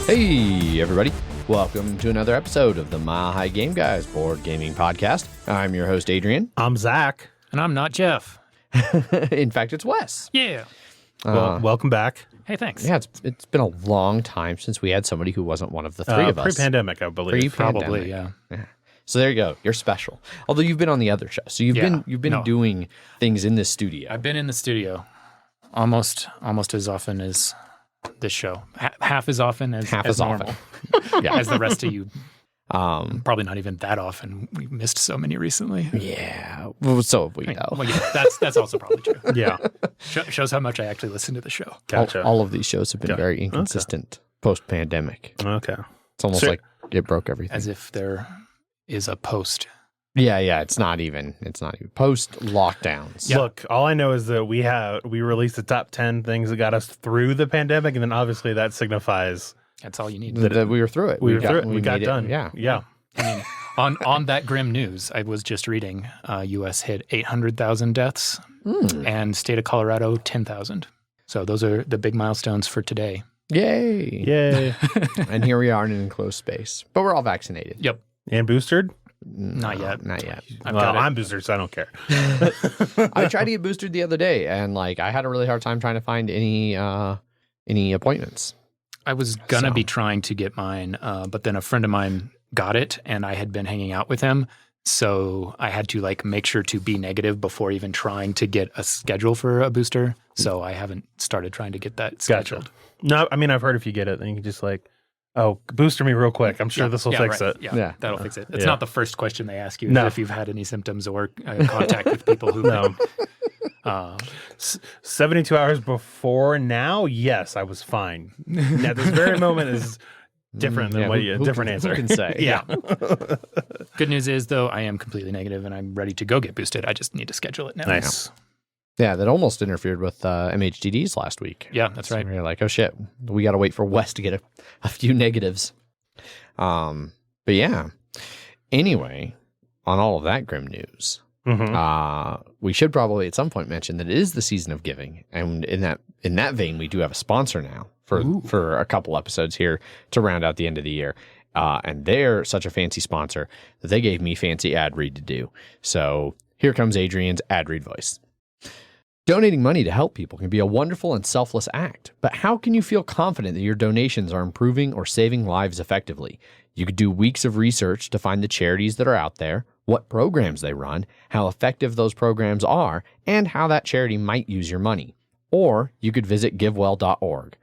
Hey, everybody. Welcome to another episode of the Mile High Game Guys board gaming podcast. I'm your host, Adrian. I'm Zach. And I'm not Jeff. In fact, it's Wes. Yeah. Well, welcome back. Hey, thanks. Yeah, it's been a long time since we had somebody who wasn't one of the three of us. Pre-pandemic, I believe. Probably, yeah. So there you go. You're special. Although you've been on the other show, so you've been doing things in this studio. I've been in the studio almost as often as this show. Half as often as normal. Yeah. As the rest of you. Probably not even that often. We missed so many recently. Yeah. Well, so have we, though. Well, yeah, that's also probably true. Yeah. Shows how much I actually listen to the show. Gotcha. All of these shows have been very inconsistent post-pandemic. Okay. It's almost like it broke everything. As if there is a post. Yeah. It's not even post lockdowns. Yeah. Look, all I know is that we released the top 10 things that got us through the pandemic, and then obviously that signifies That's all you need. That we were through it. We got done. Yeah. I mean, on that grim news, I was just reading, U.S. hit 800,000 deaths and state of Colorado 10,000. So those are the big milestones for today. Yay. And here we are in an enclosed space. But we're all vaccinated. Yep. And boosted? Not yet. I'm boosted, so I don't care. I tried to get boosted the other day, and I had a really hard time trying to find any appointments. I was going to be trying to get mine, but then a friend of mine got it, and I had been hanging out with him. So I had to make sure to be negative before even trying to get a schedule for a booster. So I haven't started trying to get that scheduled. Gotcha. No, I mean, I've heard if you get it, then you can just booster me real quick. I'm sure this will fix it. Yeah, that'll fix it. It's Yeah. not the first question they ask you No. if you've had any symptoms or contact with people who No. 72 hours before now, yes, I was fine. At this very moment is different than different answer. Who can say? Yeah. Good news is, though, I am completely negative and I'm ready to go get boosted. I just need to schedule it now. Nice. Yeah, that almost interfered with MHGDs last week. Yeah, that's right. We were like, oh shit, we got to wait for Wes to get a few negatives. But yeah. Anyway, on all of that grim news, we should probably at some point mention that it is the season of giving, and in that vein, we do have a sponsor now for a couple episodes here to round out the end of the year. And they're such a fancy sponsor that they gave me fancy ad read to do. So here comes Adrian's ad read voice. Donating money to help people can be a wonderful and selfless act, but how can you feel confident that your donations are improving or saving lives effectively? You could do weeks of research to find the charities that are out there, what programs they run, how effective those programs are, and how that charity might use your money. Or you could visit givewell.org.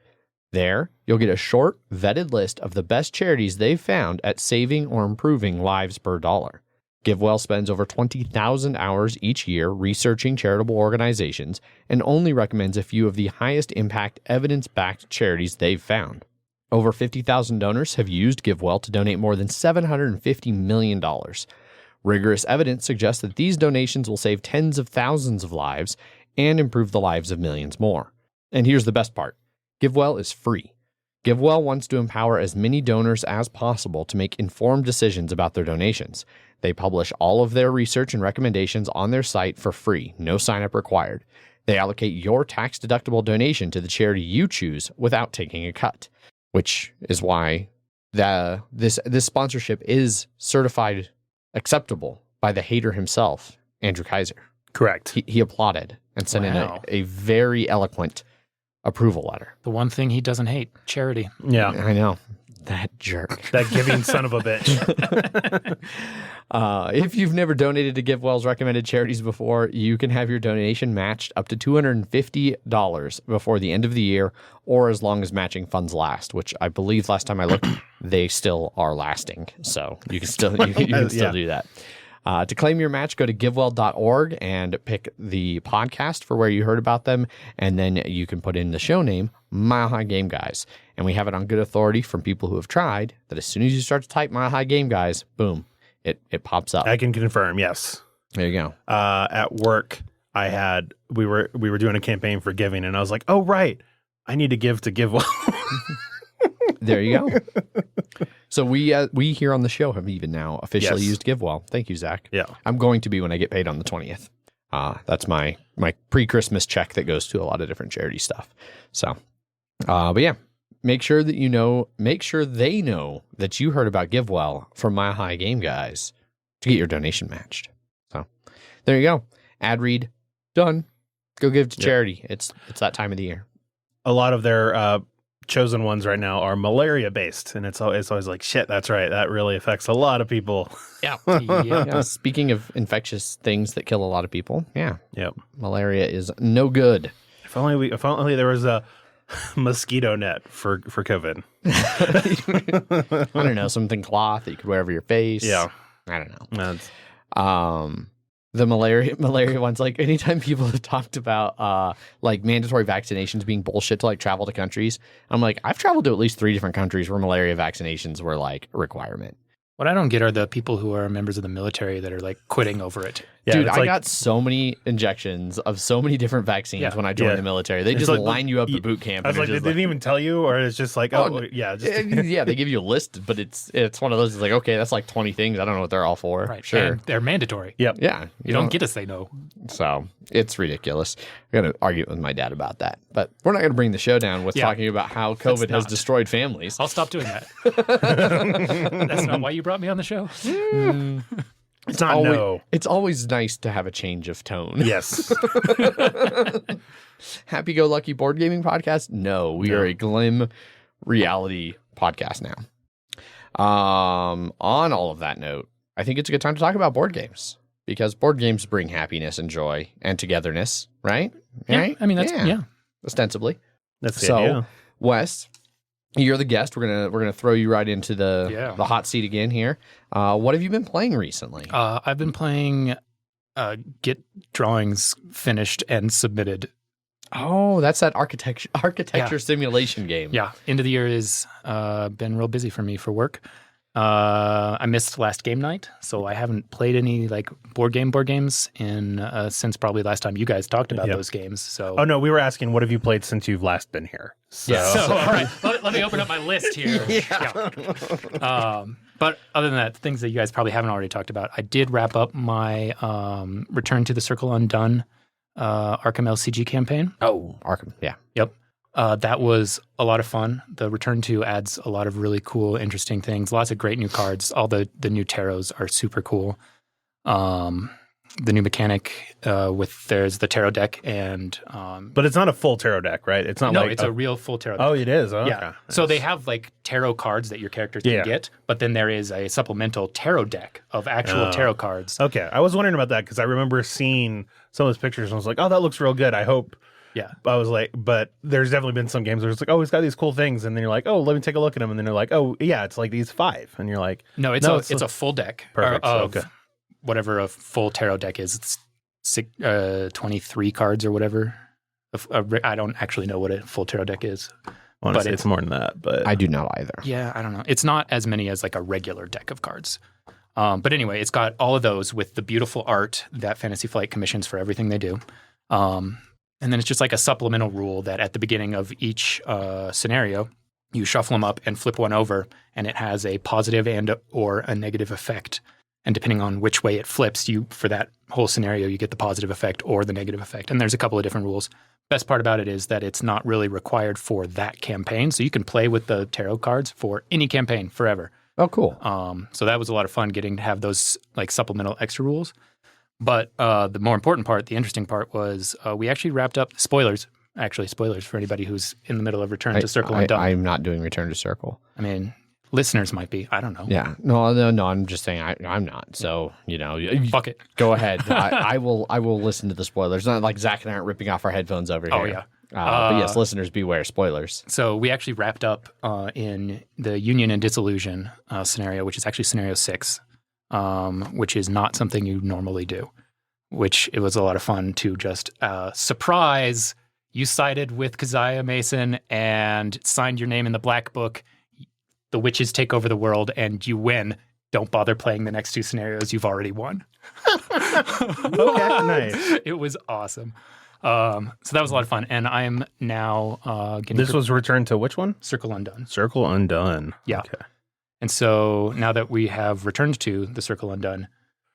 There, you'll get a short, vetted list of the best charities they've found at saving or improving lives per dollar. GiveWell spends over 20,000 hours each year researching charitable organizations and only recommends a few of the highest impact evidence-backed charities they've found. Over 50,000 donors have used GiveWell to donate more than $750 million. Rigorous evidence suggests that these donations will save tens of thousands of lives and improve the lives of millions more. And here's the best part. GiveWell is free. GiveWell wants to empower as many donors as possible to make informed decisions about their donations. They publish all of their research and recommendations on their site for free, no sign-up required. They allocate your tax-deductible donation to the charity you choose without taking a cut, which is why this sponsorship is certified acceptable by the hater himself, Andrew Kaiser. Correct. He applauded and sent in a very eloquent approval letter. The one thing he doesn't hate, charity. Yeah. I know. That jerk. That giving son of a bitch. If you've never donated to GiveWell's recommended charities before, you can have your donation matched up to $250 before the end of the year, or as long as matching funds last, which I believe last time I looked, they still are lasting. So you can still do that. To claim your match, go to givewell.org and pick the podcast for where you heard about them, and then you can put in the show name, Mile High Game Guys. And we have it on good authority from people who have tried that as soon as you start to type Mile High Game Guys, boom, it pops up. I can confirm, yes. There you go. At work, we were doing a campaign for giving, and I was like, oh, right, I need to give to GiveWell. There you go. So we here on the show have even now officially used GiveWell. Thank you, Zach. Yeah. I'm going to be when I get paid on the 20th. That's my pre-Christmas check that goes to a lot of different charity stuff. So, but yeah, make sure they know that you heard about GiveWell from Mile High Game Guys to get your donation matched. So there you go. Ad read done. Go give to charity. It's that time of the year. A lot of their chosen ones right now are malaria based, and it's always like, shit, that's right, that really affects a lot of people. Yeah. Yeah. Speaking of infectious things that kill a lot of people, Yep. malaria is no good. If only there was a mosquito net for COVID. I don't know, something cloth that you could wear over your face. Yeah. I don't know. That's... The malaria ones, like anytime people have talked about like mandatory vaccinations being bullshit to like travel to countries, I'm like, I've traveled to at least 3 different countries where malaria vaccinations were like a requirement. What I don't get are the people who are members of the military that are like quitting over it. Yeah, dude, I got so many injections of so many different vaccines when I joined the military. They just line you up at boot camp. I was like, they didn't even tell you, or it's just like, yeah, they give you a list, but it's one of those. It's like, okay, that's like 20 things. I don't know what they're all for. Right. Sure, and they're mandatory. Yep. Yeah, you don't get to say no. So it's ridiculous. I'm gonna argue with my dad about that, but we're not gonna bring the show down with talking about how COVID has destroyed families. I'll stop doing that. That's not why you brought me on the show. It's always nice to have a change of tone. Yes. Happy-go-lucky board gaming podcast? No, we are a glim reality podcast now. On all of that note, I think it's a good time to talk about board games because board games bring happiness and joy and togetherness, right? Yeah, right? I mean, that's ostensibly. That's the idea. Wes, you're the guest. We're gonna throw you right into the hot seat again here. What have you been playing recently? I've been playing Get Drawings Finished and Submitted. Oh, that's that architecture simulation game. Yeah, end of the year has been real busy for me for work. I missed last game night, so I haven't played any like board games since probably last time you guys talked about those games. So no, we were asking, what have you played since you've last been here? So all right, let me open up my list here. But other than that, things that you guys probably haven't already talked about, I did wrap up my Return to the Circle Undone Arkham LCG campaign. Oh, Arkham, yeah. Yep. That was a lot of fun. The Return to adds a lot of really cool, interesting things. Lots of great new cards. All the new tarots are super cool. The new mechanic there's the tarot deck and but it's not a full tarot deck, right? It's not it's a real full tarot deck. Oh, it is. Oh, yeah. Okay. So they have like tarot cards that your characters can get, but then there is a supplemental tarot deck of actual tarot cards. Okay, I was wondering about that because I remember seeing some of those pictures and I was like, oh, that looks real good. I hope. Yeah. I was like, but there's definitely been some games where it's like, oh, it's got these cool things. And then you're like, oh, let me take a look at them. And then they're like, oh, yeah, it's like these 5. And you're like, no, it's a full deck. Perfect. Of whatever a full tarot deck is. It's 23 cards or whatever. I don't actually know what a full tarot deck is. Honestly, it's more than that, but I do not either. Yeah, I don't know. It's not as many as like a regular deck of cards. But anyway, it's got all of those with the beautiful art that Fantasy Flight commissions for everything they do. And then it's just like a supplemental rule that at the beginning of each scenario, you shuffle them up and flip one over, and it has a positive and or a negative effect. And depending on which way it flips, for that whole scenario, you get the positive effect or the negative effect. And there's a couple of different rules. Best part about it is that it's not really required for that campaign. So you can play with the tarot cards for any campaign forever. Oh, cool. So that was a lot of fun getting to have those like supplemental extra rules. But the more important part, the interesting part was we actually wrapped up spoilers for anybody who's in the middle of Return to Circle Undone. I'm not doing Return to Circle. I mean, listeners might be. I don't know. Yeah. No, I'm just saying I'm not. So, fuck it. Go ahead. I will listen to the spoilers. Not like Zach and I aren't ripping off our headphones over here. Oh, yeah. But yes, listeners, beware. Spoilers. So we actually wrapped up in the Union and Dissolution scenario, which is actually scenario 6. Which is not something you normally do, which it was a lot of fun to just surprise. You sided with Keziah Mason and signed your name in the black book. The witches take over the world and you win. Don't bother playing the next 2 scenarios. You've already won. Okay, nice. It was awesome. So that was a lot of fun. And I am now getting... This was Return to which one? Circle Undone. Circle Undone. Yeah. Okay. And so now that we have returned to the Circle Undone.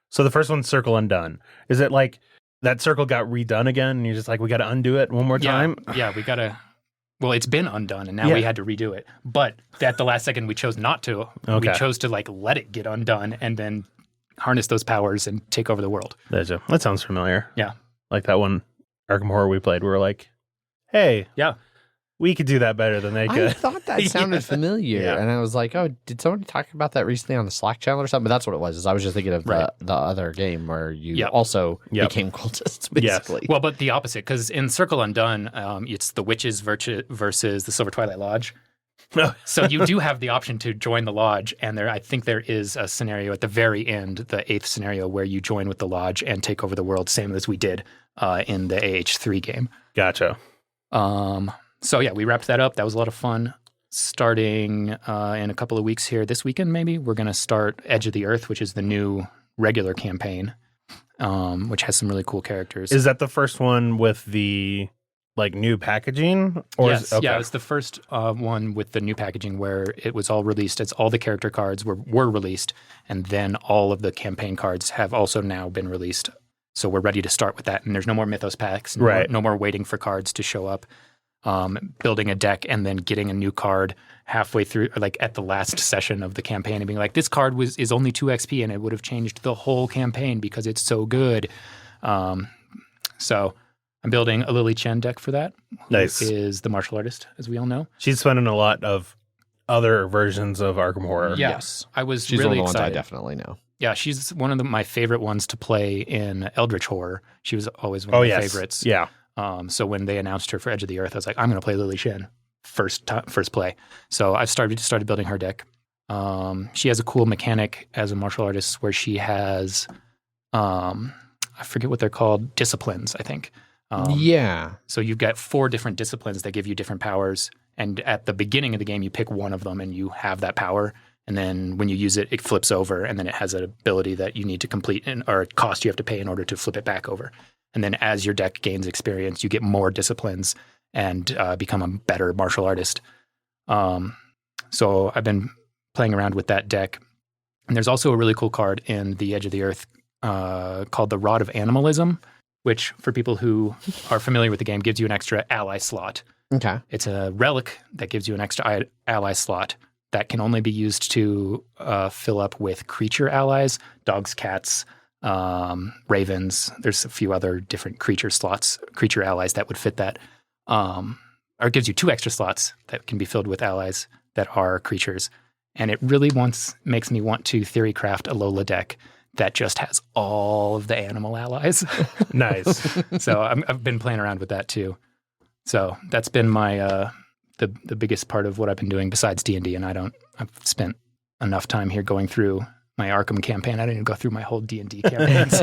So the first one's Circle Undone. Is it like that circle got redone again and you're just like, we got to undo it one more time? Yeah, we got to. Well, it's been undone, and now we had to redo it. But at the last second, we chose not to. Okay. We chose to like let it get undone and then harness those powers and take over the world. That sounds familiar. Yeah. Like that one Arkham Horror we played, we were like, hey, we could do that better than they could. I thought that sounded familiar, and I was like, "Oh, did somebody talk about that recently on the Slack channel or something?" But that's what it was. Is I was just thinking of the other game where you also became cultists, basically. Yes. Well, but the opposite, because in Circle Undone, it's the witches versus the Silver Twilight Lodge. So you do have the option to join the lodge, and I think there is a scenario at the very end, the 8th scenario, where you join with the lodge and take over the world, same as we did in the AH3 game. Gotcha. So yeah, we wrapped that up. That was a lot of fun. Starting in a couple of weeks here, this weekend maybe, we're going to start Edge of the Earth, which is the new regular campaign, which has some really cool characters. Is that the first one with the like new packaging? Or yes, yeah, it's the first one with the new packaging where it was all released. It's all the character cards were released, and then all of the campaign cards have also now been released. So we're ready to start with that, and there's no more Mythos packs, no more waiting for cards to show up. Building a deck and then getting a new card halfway through, or like at the last session of the campaign, and being like, this card is only 2 XP and it would have changed the whole campaign because it's so good. So I'm building a Lily Chen deck for that. Nice. Who is the martial artist, as we all know. She's spending a lot of other versions of Arkham Horror. Yes. I was She's really one of the excited. ones I definitely know. Yeah, she's one of my favorite ones to play in Eldritch Horror. She was always one of my favorites. Yeah. So when they announced her for Edge of the Earth, I was like, I'm going to play Lily Shen first play. So I've started building her deck. She has a cool mechanic as a martial artist where she has, I forget what they're called, disciplines, I think. So you've got 4 different disciplines that give you different powers. And at the beginning of the game, you pick one of them and you have that power. And then when you use it, it flips over. And then it has an ability that you need to complete or a cost you have to pay in order to flip it back over. And then as your deck gains experience, you get more disciplines and become a better martial artist. So I've been playing around with that deck. And there's also a really cool card in the Edge of the Earth called the Rod of Animalism, which for people who are familiar with the game gives you an extra ally slot. Okay. It's a relic that gives you an extra ally slot that can only be used to fill up with creature allies, dogs, cats, ravens. There's a few other different creature allies that would fit that. Or it gives you 2 extra slots that can be filled with allies that are creatures. And it really makes me want to theory craft a Lola deck that just has all of the animal allies. Nice. So I've been playing around with that too. So that's been my the biggest part of what I've been doing besides D&D. And I've spent enough time here going through my Arkham campaign. I didn't even go through my whole D&D campaigns.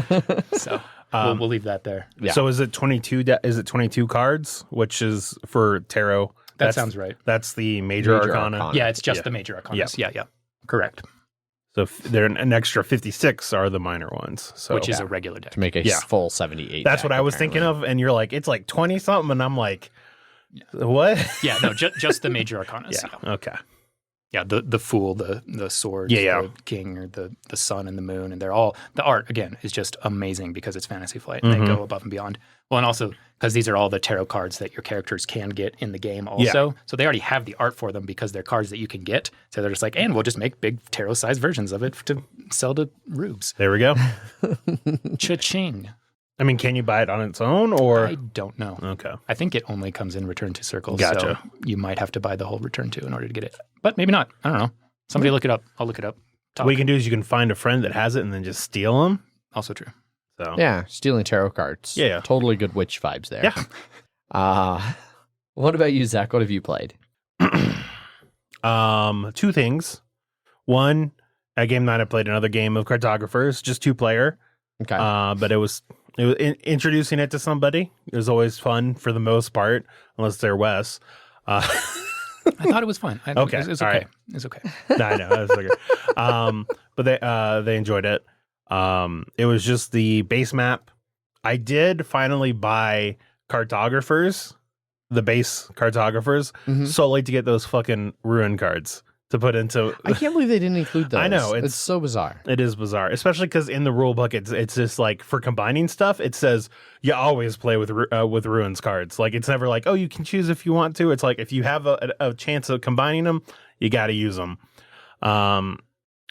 So we'll leave that there. Yeah. So is it 22? Is it 22 cards, which is for tarot? That sounds right. That's the major arcana. Yeah, it's just the major arcana. Yeah. Correct. So they're an extra 56 are the minor ones. So which is a regular deck. To make a full 78. That's what I was thinking of. And you're like, it's like 20 something. And I'm like, what? Yeah, no, just the major arcana. Yeah. Okay. Yeah, the Fool, the Sword, the King, or the Sun and the Moon, and they're all, the art, again, is just amazing because it's Fantasy Flight, and they go above and beyond. Well, and also, because these are all the tarot cards that your characters can get in the game also, so they already have the art for them because they're cards that you can get, so they're just like, and we'll just make big tarot-sized versions of it to sell to rubes. There we go. Cha-ching. I mean, can you buy it on its own, or? I don't know. Okay. I think it only comes in Return to Circle. Gotcha. So you might have to buy the whole Return to in order to get it. But maybe not. I don't know. Somebody look it up. I'll look it up. What you can do is you can find a friend that has it and then just steal them. Also true. So yeah, stealing tarot cards. Yeah. Totally good witch vibes there. Yeah. What about you, Zach? What have you played? 2 things. One, at game night, I played another game of Cartographers, just 2-player. Okay. But it was introducing it to somebody. It was always fun for the most part, unless they're Wes. I thought it was fun. Okay. It was okay. Right. It's okay. No, I know. That was okay. But they enjoyed it. It was just the base map. I did finally buy Cartographers, the base Cartographers, solely to get those fucking ruin cards to put into. I can't believe they didn't include those. I know, it's so bizarre. It is bizarre, especially because in the rule book, it's just like for combining stuff. It says you always play with ruins cards. Like it's never like, oh, you can choose if you want to. It's like if you have a chance of combining them, you got to use them. But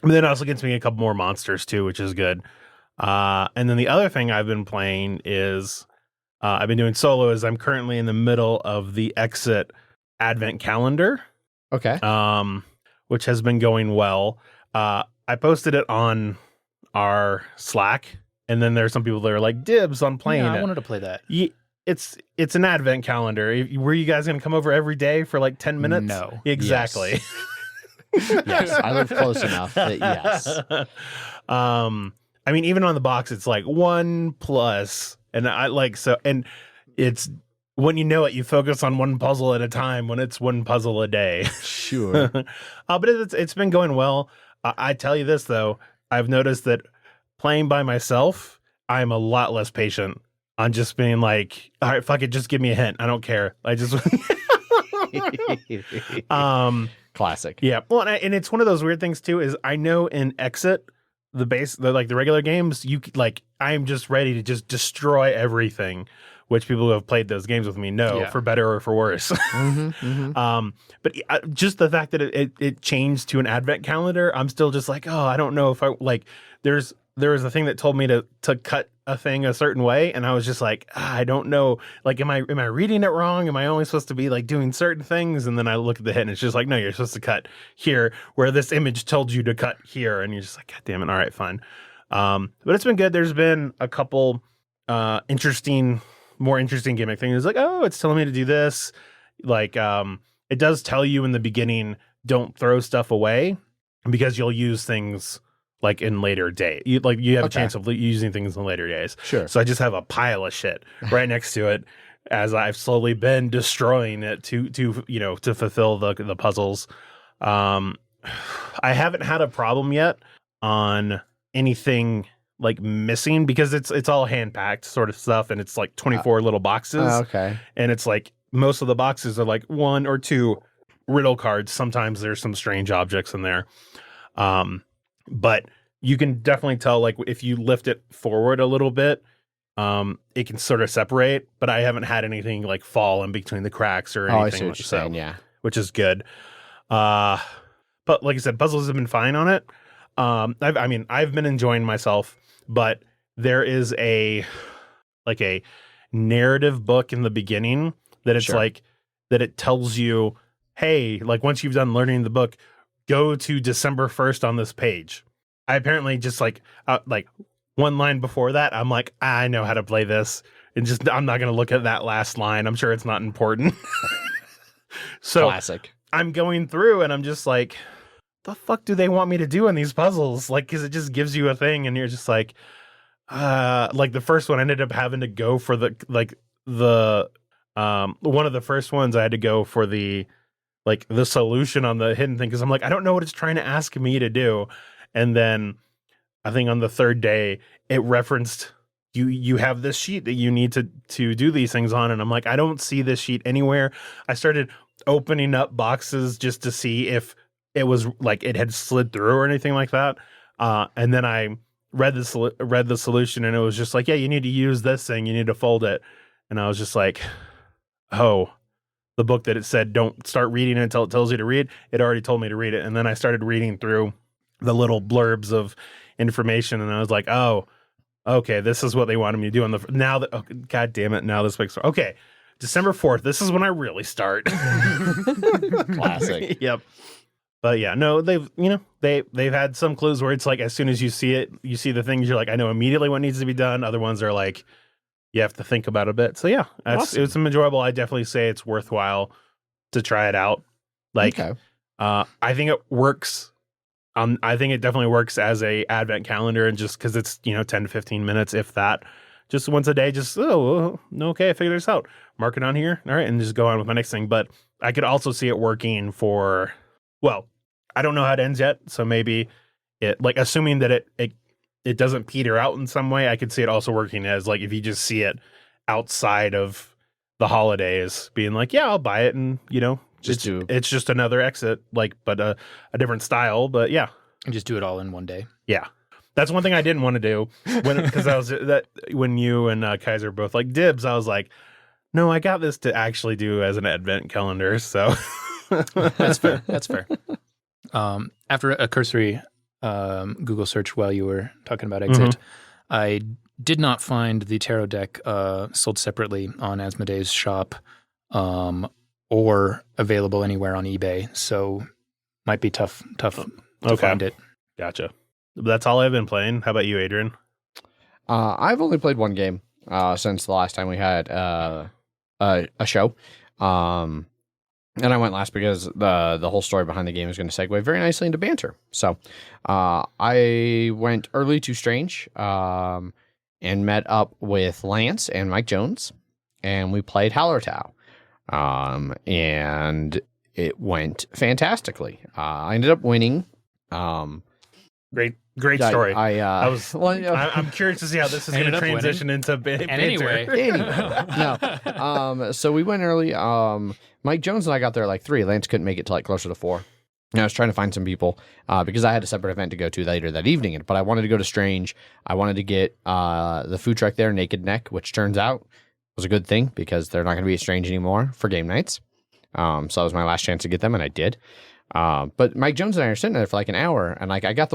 then it also gets me a couple more monsters too, which is good. And then the other thing I've been playing is I've been doing solo. Is I'm currently in the middle of the Exit Advent Calendar. Okay. Which has been going well. I posted it on our Slack, and then there's some people that are like, dibs on playing it. I wanted to play that. It's an advent calendar. Were you guys going to come over every day for like 10 minutes? No. Exactly. Yes, I live close enough that yes. I mean, even on the box, it's like 1+, and I like so, and it's when you know it, you focus on one puzzle at a time. When it's one puzzle a day, Sure. but it's been going well. I tell you this though, I've noticed that playing by myself, I'm a lot less patient on just being like, all right, fuck it, just give me a hint. I don't care. I just. Classic. Yeah. Well, and it's one of those weird things too, is I know in Exit, the regular games, I'm just ready to just destroy everything, which people who have played those games with me know, for better or for worse. But just the fact that it changed to an advent calendar, I'm still just like, oh, I don't know if I like, there was a thing that told me to cut a thing a certain way, and I was just like, I don't know, like, am I reading it wrong? Am I only supposed to be like doing certain things? And then I look at the hit and it's just like, no, you're supposed to cut here where this image told you to cut here, and you're just like, God damn it, all right, fine. But it's been good. There's been a couple more interesting gimmick things. It's like, oh, it's telling me to do this. Like, it does tell you in the beginning, don't throw stuff away because you'll use things like in later day. You have a chance of using things in later days. Sure. So I just have a pile of shit right next to it as I've slowly been destroying it to fulfill the puzzles. I haven't had a problem yet on anything like missing because it's all hand packed sort of stuff, and it's like 24 little boxes. Okay. And it's like most of the boxes are like 1 or 2 riddle cards. Sometimes there's some strange objects in there. But you can definitely tell, like, if you lift it forward a little bit, it can sort of separate, but I haven't had anything like fall in between the cracks or anything. I see what you're saying, yeah. Which is good. But like I said, puzzles have been fine on it. I've been enjoying myself, but there is a narrative book in the beginning that it's like, that it tells you, hey, like once you've done learning the book, go to December 1st on this page. I apparently just like one line before that, I'm like, I know how to play this. And just, I'm not going to look at that last line. I'm sure it's not important. So Classic. I'm going through and I'm just like, the fuck do they want me to do in these puzzles? Like, cause it just gives you a thing and you're just like the first one I ended up having to go for one of the first ones I had to go for the solution on the hidden thing. Cause I'm like, I don't know what it's trying to ask me to do. And then I think on the third day it referenced you have this sheet that you need to do these things on. And I'm like, I don't see this sheet anywhere. I started opening up boxes just to see if it was like it had slid through or anything like that. And then I read the solution and it was just like, yeah, you need to use this thing. You need to fold it. And I was just like, oh, the book that it said, don't start reading it until it tells you to read. It already told me to read it. And then I started reading through the little blurbs of information. And I was like, oh, okay, this is what they wanted me to do. God damn it. Now this makes sense. Okay. December 4th. This is when I really start. Classic. Yep. But yeah, no, they've had some clues where it's like, as soon as you see it, you see the things, you're like, I know immediately what needs to be done. Other ones are like, you have to think about it a bit. So yeah, Awesome. It's enjoyable. I definitely say it's worthwhile to try it out. Like, Okay. I think it works. I think it definitely works as a advent calendar, and just because it's 10 to 15 minutes, if that, just once a day. Just okay, I figured this out. Mark it on here, all right, and just go on with my next thing. But I could also see it working for. Well, I don't know how it ends yet, so maybe it, like, assuming that it doesn't peter out in some way, I could see it also working as, like, if you just see it outside of the holidays, being like, yeah, I'll buy it and It's just another exit, but a different style. But yeah, and just do it all in one day. Yeah, that's one thing I didn't want to do when you and Kaiser both like dibs. I was like, no, I got this to actually do as an advent calendar. So that's fair. That's fair. After a cursory Google search while you were talking about Exit, I did not find the tarot deck sold separately on Asmoday's shop or available anywhere on eBay. So might be tough to find it. Gotcha. That's all I've been playing. How about you, Adrian? I've only played one game since the last time we had a show. And I went last because the whole story behind the game is going to segue very nicely into banter. So I went early to Strange and met up with Lance and Mike Jones, and we played Hallertau. And it went fantastically. I ended up winning. Great story. I'm curious to see how this is going to transition into banter. Anyway. No. So we went early. Mike Jones and I got there like 3. Lance couldn't make it till like closer to 4. And I was trying to find some people because I had a separate event to go to later that evening. But I wanted to go to Strange. I wanted to get the food truck there, Naked Neck, which turns out was a good thing because they're not going to be at Strange anymore for game nights. So that was my last chance to get them, and I did. But Mike Jones and I are sitting there for like an hour, and like I got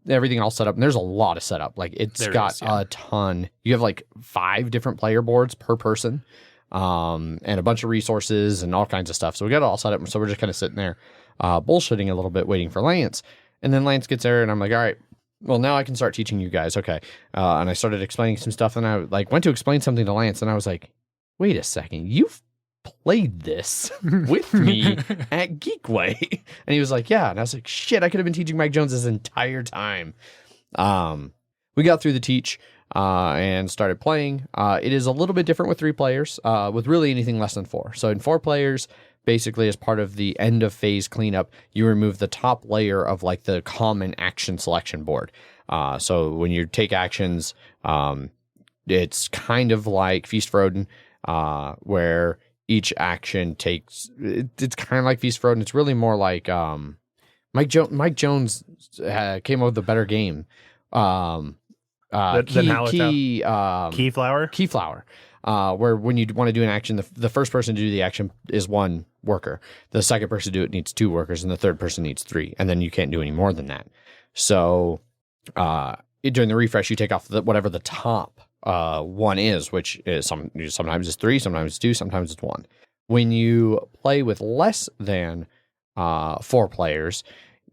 everything all set up, and there's a lot of setup. Like it's got a ton. You have like 5 different player boards per person, and a bunch of resources and all kinds of stuff. So we got it all set up, so we're just kind of sitting there, bullshitting a little bit, waiting for Lance. And then Lance gets there, and I'm like, all right, well, now I can start teaching you guys. Okay. And I started explaining some stuff, and I like went to explain something to Lance, and I was like, wait a second, you've played this with me at Geekway. And he was like, yeah. And I was like, shit, I could have been teaching Mike Jones this entire time. We got through the teach and started playing. It is a little bit different with 3 players, with really anything less than 4. So in 4 players, basically as part of the end of phase cleanup, you remove the top layer of like the common action selection board. So when you take actions, it's kind of like Feast for Odin, where each action takes, it's kind of like Feast for Odin. It's really more like Mike Jones came up with a better game. Keyflower. Where when you want to do an action, the first person to do the action is 1 worker. The second person to do it needs 2 workers, and the third person needs 3. And then you can't do any more than that. So during the refresh, you take off whatever the top one is, which is sometimes it's 3, sometimes it's 2, sometimes it's 1. When you play with less than 4 players,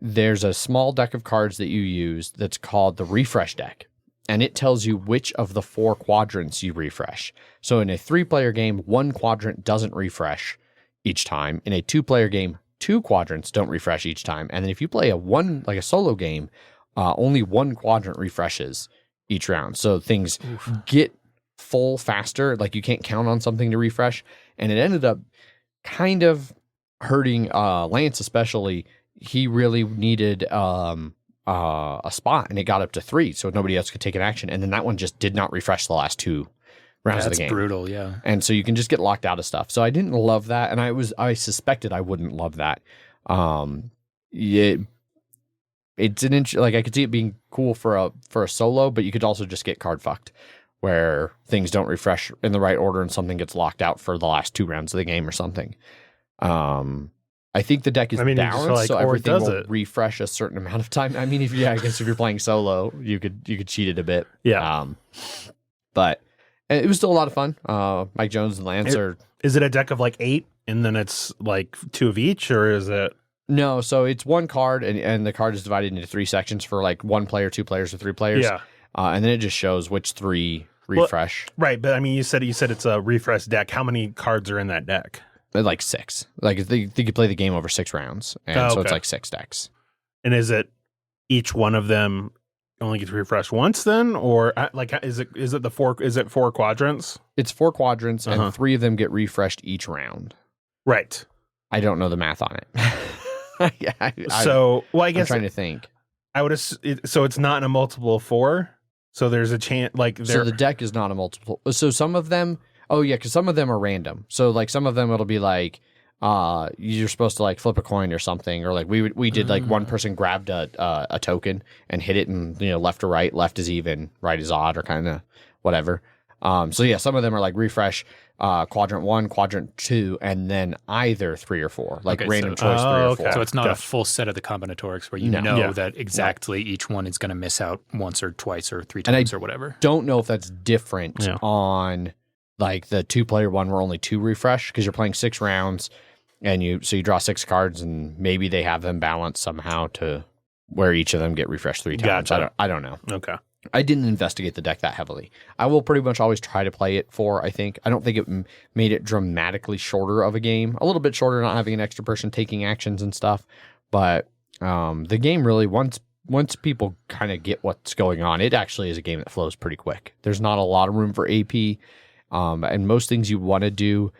there's a small deck of cards that you use that's called the refresh deck, and it tells you which of the 4 quadrants you refresh. So in a 3-player game, 1 quadrant doesn't refresh each time. In a 2-player game, 2 quadrants don't refresh each time. And then if you play a solo game, only 1 quadrant refreshes each round. So things get full faster. Like you can't count on something to refresh. And it ended up kind of hurting Lance, especially. He really needed a spot, and it got up to 3, so nobody else could take an action. And then that one just did not refresh the last 2 rounds of the game. That's brutal, yeah. And so you can just get locked out of stuff. So I didn't love that, and I suspected I wouldn't love that. It's an like I could see it being cool for a solo, but you could also just get card fucked, where things don't refresh in the right order and something gets locked out for the last 2 rounds of the game or something. I think the deck is balanced, so everything will refresh a certain amount of time. I mean, I guess if you're playing solo, you could cheat it a bit. Yeah. But it was still a lot of fun. Mike Jones and Lance are. Is it a deck of like 8, and then it's like 2 of each, or is it? No, so it's 1 card, and the card is divided into 3 sections for like 1 player, 2 players, or 3 players. Yeah. And then it just shows which 3 refresh. Well, right, but I mean, you said it's a refresh deck. How many cards are in that deck? Like 6. Like they could play the game over 6 rounds, and so it's like 6 decks. And is it each one of them only gets refreshed once then, or like is it the 4? Is it 4 quadrants? It's 4 quadrants, and 3 of them get refreshed each round. Right. I don't know the math on it. I guess I'm trying to think. I would so it's not in a multiple of 4. So there's a chance so the deck is not a multiple. So some of them. Oh, yeah, because some of them are random. So, like, some of them it'll be like you're supposed to like flip a coin or something, or like we did like one person grabbed a token and hit it, and left or right, left is even, right is odd, or kind of whatever. So yeah, some of them are like refresh quadrant 1, quadrant 2, and then either 3 or 4, like random choice 3 or 4. So it's not a full set of the combinatorics where you know that exactly each one is going to miss out once or twice or 3 times or whatever. Don't know if that's different on like the 2-player one where only 2 refresh, because you're playing 6 rounds and you draw 6 cards, and maybe they have them balanced somehow to where each of them get refreshed 3 times. Gotcha. I don't know. Okay. I didn't investigate the deck that heavily. I will pretty much always try to play it 4, I think. I don't think it made it dramatically shorter of a game. A little bit shorter, not having an extra person taking actions and stuff. But the game really, once people kind of get what's going on, it actually is a game that flows pretty quick. There's not a lot of room for AP. And most things you want to do,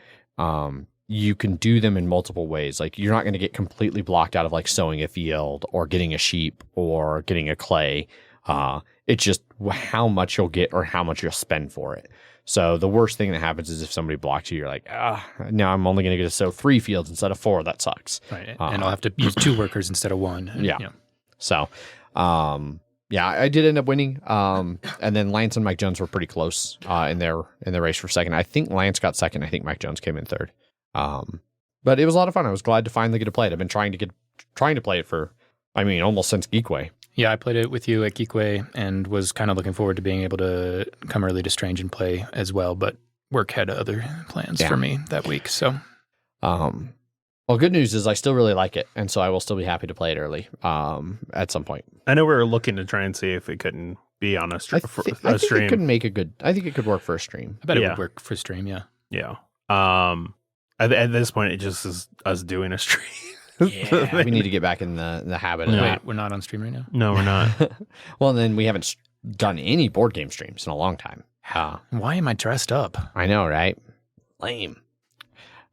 you can do them in multiple ways. Like, you're not going to get completely blocked out of like sowing a field or getting a sheep or getting a clay. It's just how much you'll get or how much you'll spend for it. So the worst thing that happens is if somebody blocks you, you're like, now I'm only going to get to sow 3 fields instead of 4. That sucks. Right. And I'll have to use 2 workers instead of 1. Yeah. So, I did end up winning. And then Lance and Mike Jones were pretty close in the race for second. I think Lance got second. I think Mike Jones came in third. But it was a lot of fun. I was glad to finally get to play it. I've been trying to play it for, almost since Geekway. Yeah, I played it with you at Geekway and was kind of looking forward to being able to come early to Strange and play as well, but work had other plans for me that week. So, well, good news is I still really like it, and so I will still be happy to play it early at some point. I know we were looking to try and see if it couldn't be on a stream. I think it could make a good. I think it could work for a stream. I bet it would work for stream. Yeah. Yeah. At this point, it just is us doing a stream. Yeah, we need to get back in the habit of that. Wait, we're not on stream right now? No, we're not. Well, then we haven't done any board game streams in a long time. Why am I dressed up? I know, right? Lame.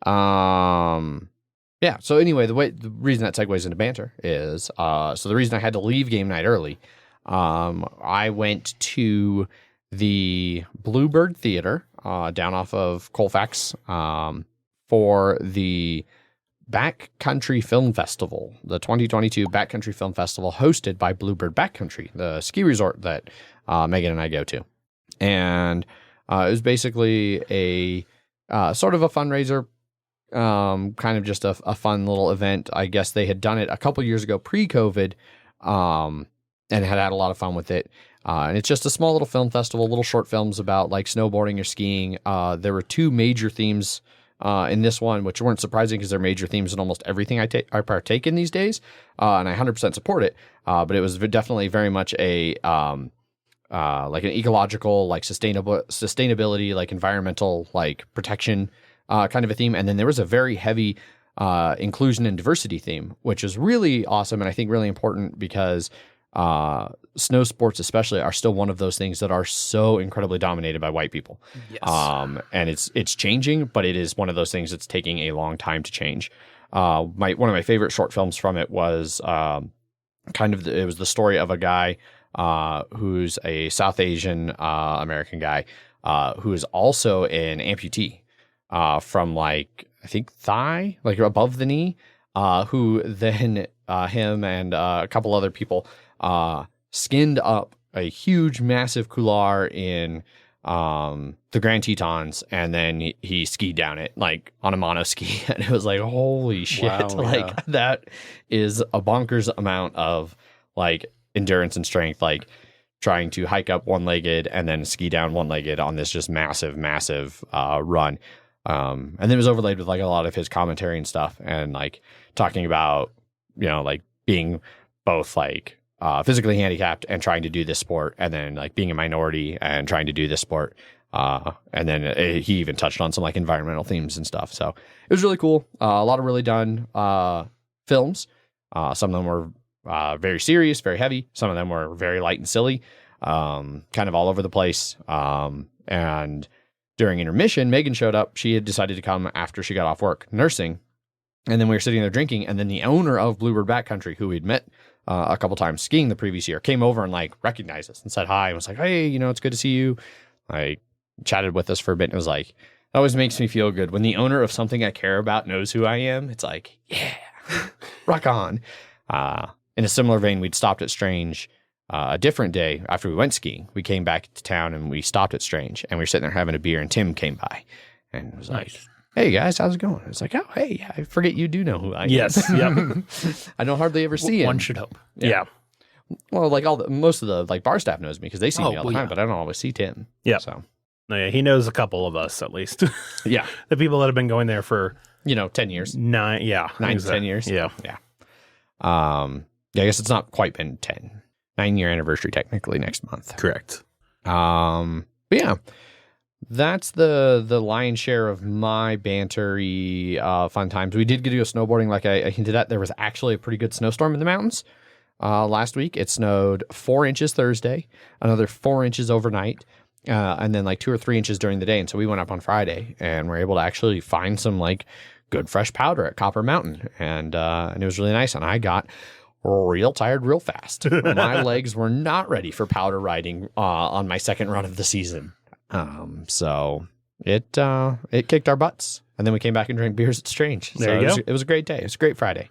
Yeah, so anyway, the reason that segues into banter is, so the reason I had to leave game night early, I went to the Bluebird Theater down off of Colfax for the Backcountry Film Festival, the 2022 Backcountry Film Festival, hosted by Bluebird Backcountry, the ski resort that Megan and I go to. And it was basically a sort of a fundraiser, kind of just a fun little event. I guess they had done it a couple years ago pre-COVID, and had a lot of fun with it. And it's just a small little film festival, little short films about like snowboarding or skiing. There were 2 major themes in this one, which weren't surprising because they're major themes in almost everything I partake in these days, and I 100% support it. But it was definitely very much a like an ecological, like sustainability, like environmental, like protection kind of a theme. And then there was a very heavy inclusion and diversity theme, which is really awesome and I think really important because snow sports especially are still one of those things that are so incredibly dominated by white people. Yes. And it's changing, but it is one of those things that's taking a long time to change. One of my favorite short films from it was it was the story of a guy who's a South Asian American guy who is also an amputee from like I think thigh, like above the knee, who then him and a couple other people skinned up a huge, massive couloir in the Grand Tetons, and then he skied down it like on a mono ski, and it was like, holy shit! Wow, that is a bonkers amount of like endurance and strength, like trying to hike up one-legged and then ski down one-legged on this just massive run. And then it was overlaid with like a lot of his commentary and stuff, and like talking about like being both like physically handicapped and trying to do this sport, and then like being a minority and trying to do this sport. And then he even touched on some like environmental themes and stuff. So it was really cool. A lot of really done films. Some of them were very serious, very heavy. Some of them were very light and silly, kind of all over the place. And during intermission, Megan showed up. She had decided to come after she got off work nursing. And then we were sitting there drinking. And then the owner of Bluebird Backcountry, who we'd met a couple times skiing the previous year, came over and like recognized us and said hi and was like, hey, it's good to see you. Like chatted with us for a bit and was like, It always makes me feel good when the owner of something I care about knows who I am. It's like, yeah, rock on. In a similar vein, we'd stopped at Strange a different day after we went skiing. We came back to town and we stopped at Strange, and we were sitting there having a beer, and Tim came by and was like, hey guys, how's it going? It's like, oh, hey, I forget you do know who I am. Yes. Yep. I don't hardly ever see him. One should hope. Yeah. Well, like most of the like bar staff knows me because they see me all the time, but I don't always see Tim. Yeah. So No, yeah, he knows a couple of us at least. yeah, the people that have been going there for 10 years, 9 to 10 years. Yeah. I guess it's not quite been 9-year anniversary technically next month. Correct. But yeah, that's the lion's share of my bantery fun times. We did get to go snowboarding, like I hinted at. There was actually a pretty good snowstorm in the mountains last week. It snowed 4 inches Thursday, another 4 inches overnight, and then like 2 or 3 inches during the day. And so we went up on Friday and were able to actually find some like good fresh powder at Copper Mountain, and it was really nice. And I got real tired real fast. My legs were not ready for powder riding on my second run of the season. So it kicked our butts, and then we came back and drank beers at Strange. So it was a great day. It was a great Friday.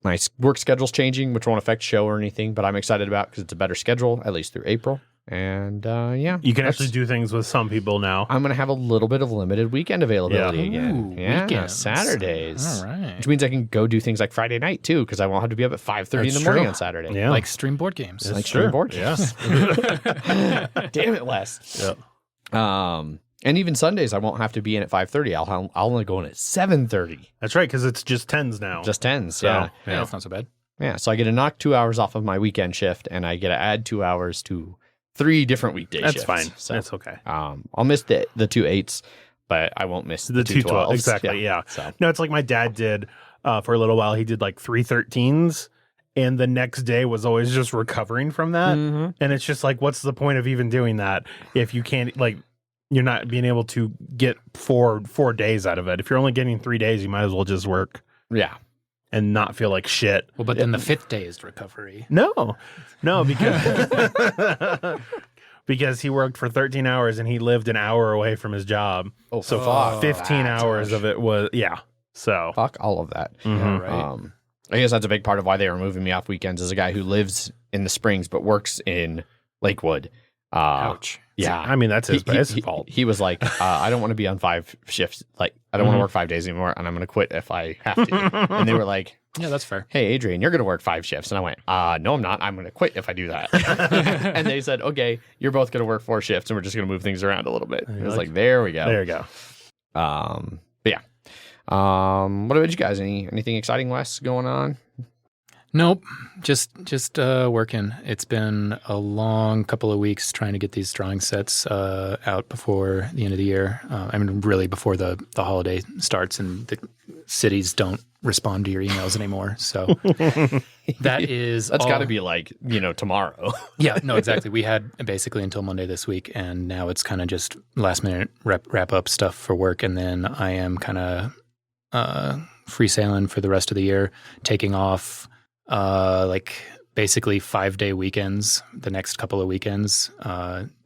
My work schedule's changing, which won't affect show or anything, but I'm excited about because it's a better schedule, at least through April. And yeah, you can actually do things with some people now. I'm going to have a little bit of limited weekend availability again. Yeah, Saturdays. All right. Which means I can go do things like Friday night too, because I won't have to be up at 5:30 in the morning on Saturday. Yeah. Like stream board games. Stream board games. Yeah. Damn it, Wes. Yeah. And even Sundays, I won't have to be in at 5:30. I'll only go in at 7:30. That's right, because it's just 10s now. Just 10s, So, yeah. That's not so bad. Yeah, so I get to knock 2 hours off of my weekend shift, and I get to add 2 hours to 3 different weekday shifts. That's fine. So, that's okay. I'll miss the 2 8s, but I won't miss the 2 12s. Exactly, yeah. So. No, it's like my dad did for a little while. He did like 3 13s, and the next day was always just recovering from that. Mm-hmm. And it's just like, what's the point of even doing that if you can't, like, you're not being able to get 4 days out of it. If you're only getting 3 days, you might as well just work. Yeah. And not feel like shit. Well, but then the 5th day is recovery. No, because because he worked for 13 hours and he lived an hour away from his job. Oh, so fuck. 15 hours of it was So fuck all of that. Mhm. Yeah, right. I guess that's a big part of why they were moving me off weekends as a guy who lives in the Springs but works in Lakewood. Ouch. Yeah. I mean, that's his fault. He was like, I don't want to be on 5 shifts. Like, I don't want to work 5 days anymore, and I'm going to quit if I have to. And they were like, Yeah, that's fair. hey, Adrian, you're going to work 5 shifts. And I went, no, I'm not. I'm going to quit if I do that. And they said, okay, you're both going to work 4 shifts, and we're just going to move things around a little bit. It was like, there we go. There you go. But yeah. What about you guys? Anything exciting, Wes, going on? Nope, just working. It's been a long couple of weeks trying to get these drawing sets out before the end of the year. I mean, really before the holiday starts and the cities don't respond to your emails anymore. So that's got to be like, tomorrow. Yeah, no, exactly. We had basically until Monday this week, and now it's kind of just last minute wrap up stuff for work, and then I am kind of free sailing for the rest of the year, taking off. Like basically 5-day weekends, the next couple of weekends,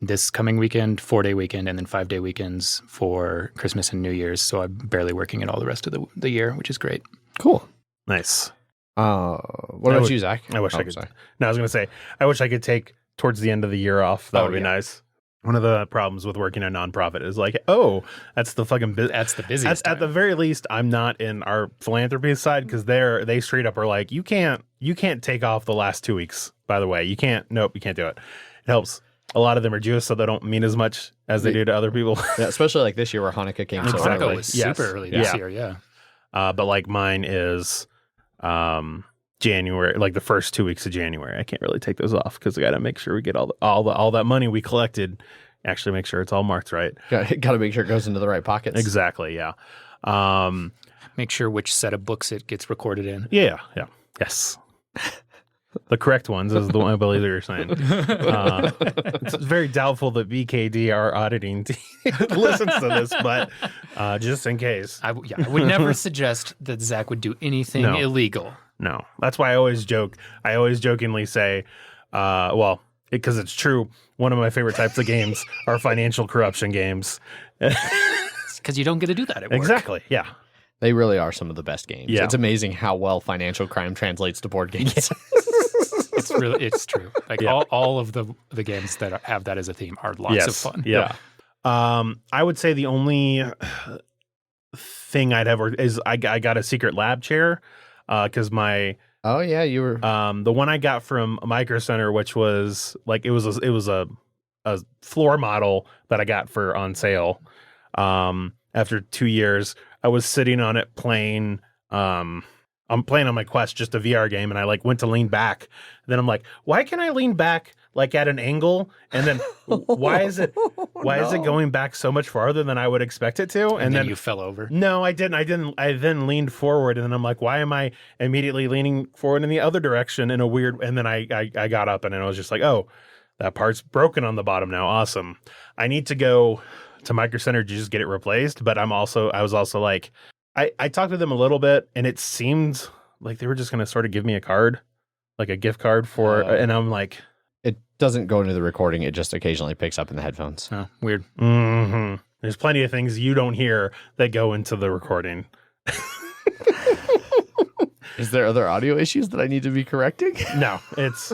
this coming weekend, 4-day weekend, and then 5-day weekends for Christmas and New Year's. So I'm barely working it all the rest of the year, which is great. Cool. Nice. What about you, Zach? I wish I could. No, I was going to say, I wish I could take towards the end of the year off. That would be nice. One of the problems with working a nonprofit is like, that's the fucking that's the busiest. At the very least, I'm not in our philanthropy side because they straight up are like, you can't take off the last 2 weeks. By the way, you can't do it. It helps. A lot of them are Jewish, so they don't mean as much as they do to other people. Yeah, especially like this year where Hanukkah came so early. Hanukkah was super early this year. Yeah. But like mine is January, like the first 2 weeks of January. I can't really take those off because I got to make sure we get all that money we collected. Actually, make sure it's all marked right. Got to make sure it goes into the right pockets. Exactly. Yeah. Make sure which set of books it gets recorded in. Yeah. Yes. The correct ones is the one I believe you're saying. It's very doubtful that BKD, our auditing team, listens to this, but just in case. I would never suggest that Zach would do anything illegal. No. That's why I always joke. I always jokingly say, because it's true, one of my favorite types of games are financial corruption games. Because you don't get to do that at work. Exactly. Yeah. They really are some of the best games. Yeah. It's amazing how well Financial Crime translates to board games. It's true. Like all of the games that have that as a theme are lots of fun. Yeah. I would say the only thing I'd have is I got a secret lab chair because my you were the one I got from Micro Center, which was like it was a floor model that I got for on sale. After 2 years, I was sitting on it playing. I'm playing on my Quest, just a VR game, and I like went to lean back. Then I'm like, why can I lean back like at an angle? And then why is it going back so much farther than I would expect it to? And then you fell over. No, I didn't. I then leaned forward, and then I'm like, why am I immediately leaning forward in the other direction in a weird? And then I got up, and I was just like, oh, that part's broken on the bottom now. Awesome. I need to go to Micro Center to just get it replaced. But I was also like, I talked to them a little bit, and it seemed like they were just going to sort of give me a card, like a gift card for, and I'm like, it doesn't go into the recording. It just occasionally picks up in the headphones. Oh, weird. Mm-hmm. There's plenty of things you don't hear that go into the recording. Is there other audio issues that I need to be correcting? No, it's,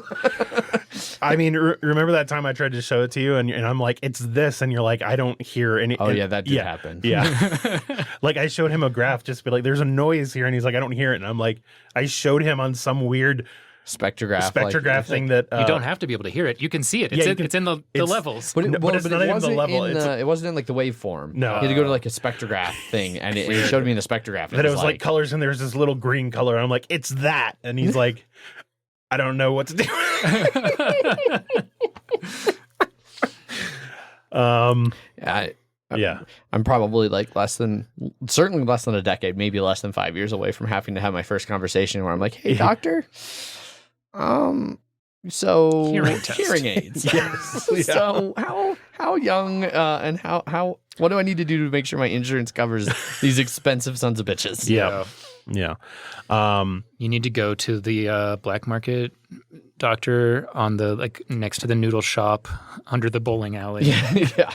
I mean, remember that time I tried to show it to you and I'm like, it's this. And you're like, I don't hear any. Oh, yeah, that did happen. Yeah. Like I showed him a graph, just be like, there's a noise here. And he's like, I don't hear it. And I'm like, I showed him on some weird spectrograph thing that you don't have to be able to hear it. You can see it. It's in the levels. But it wasn't the level. It wasn't in like the waveform. No. You had to go to like a spectrograph thing, and it showed me in the spectrograph. That it was like colors, and there's this little green color. And I'm like, it's that. And he's like, I don't know what to do. I'm probably like certainly less than a decade, maybe less than 5 years away from having to have my first conversation where I'm like, hey, doctor, so hearing aids. Yes. So how young and how what do I need to do to make sure my insurance covers these expensive sons of bitches? Yeah. You need to go to the black market doctor on the like next to the noodle shop under the bowling alley. Yeah.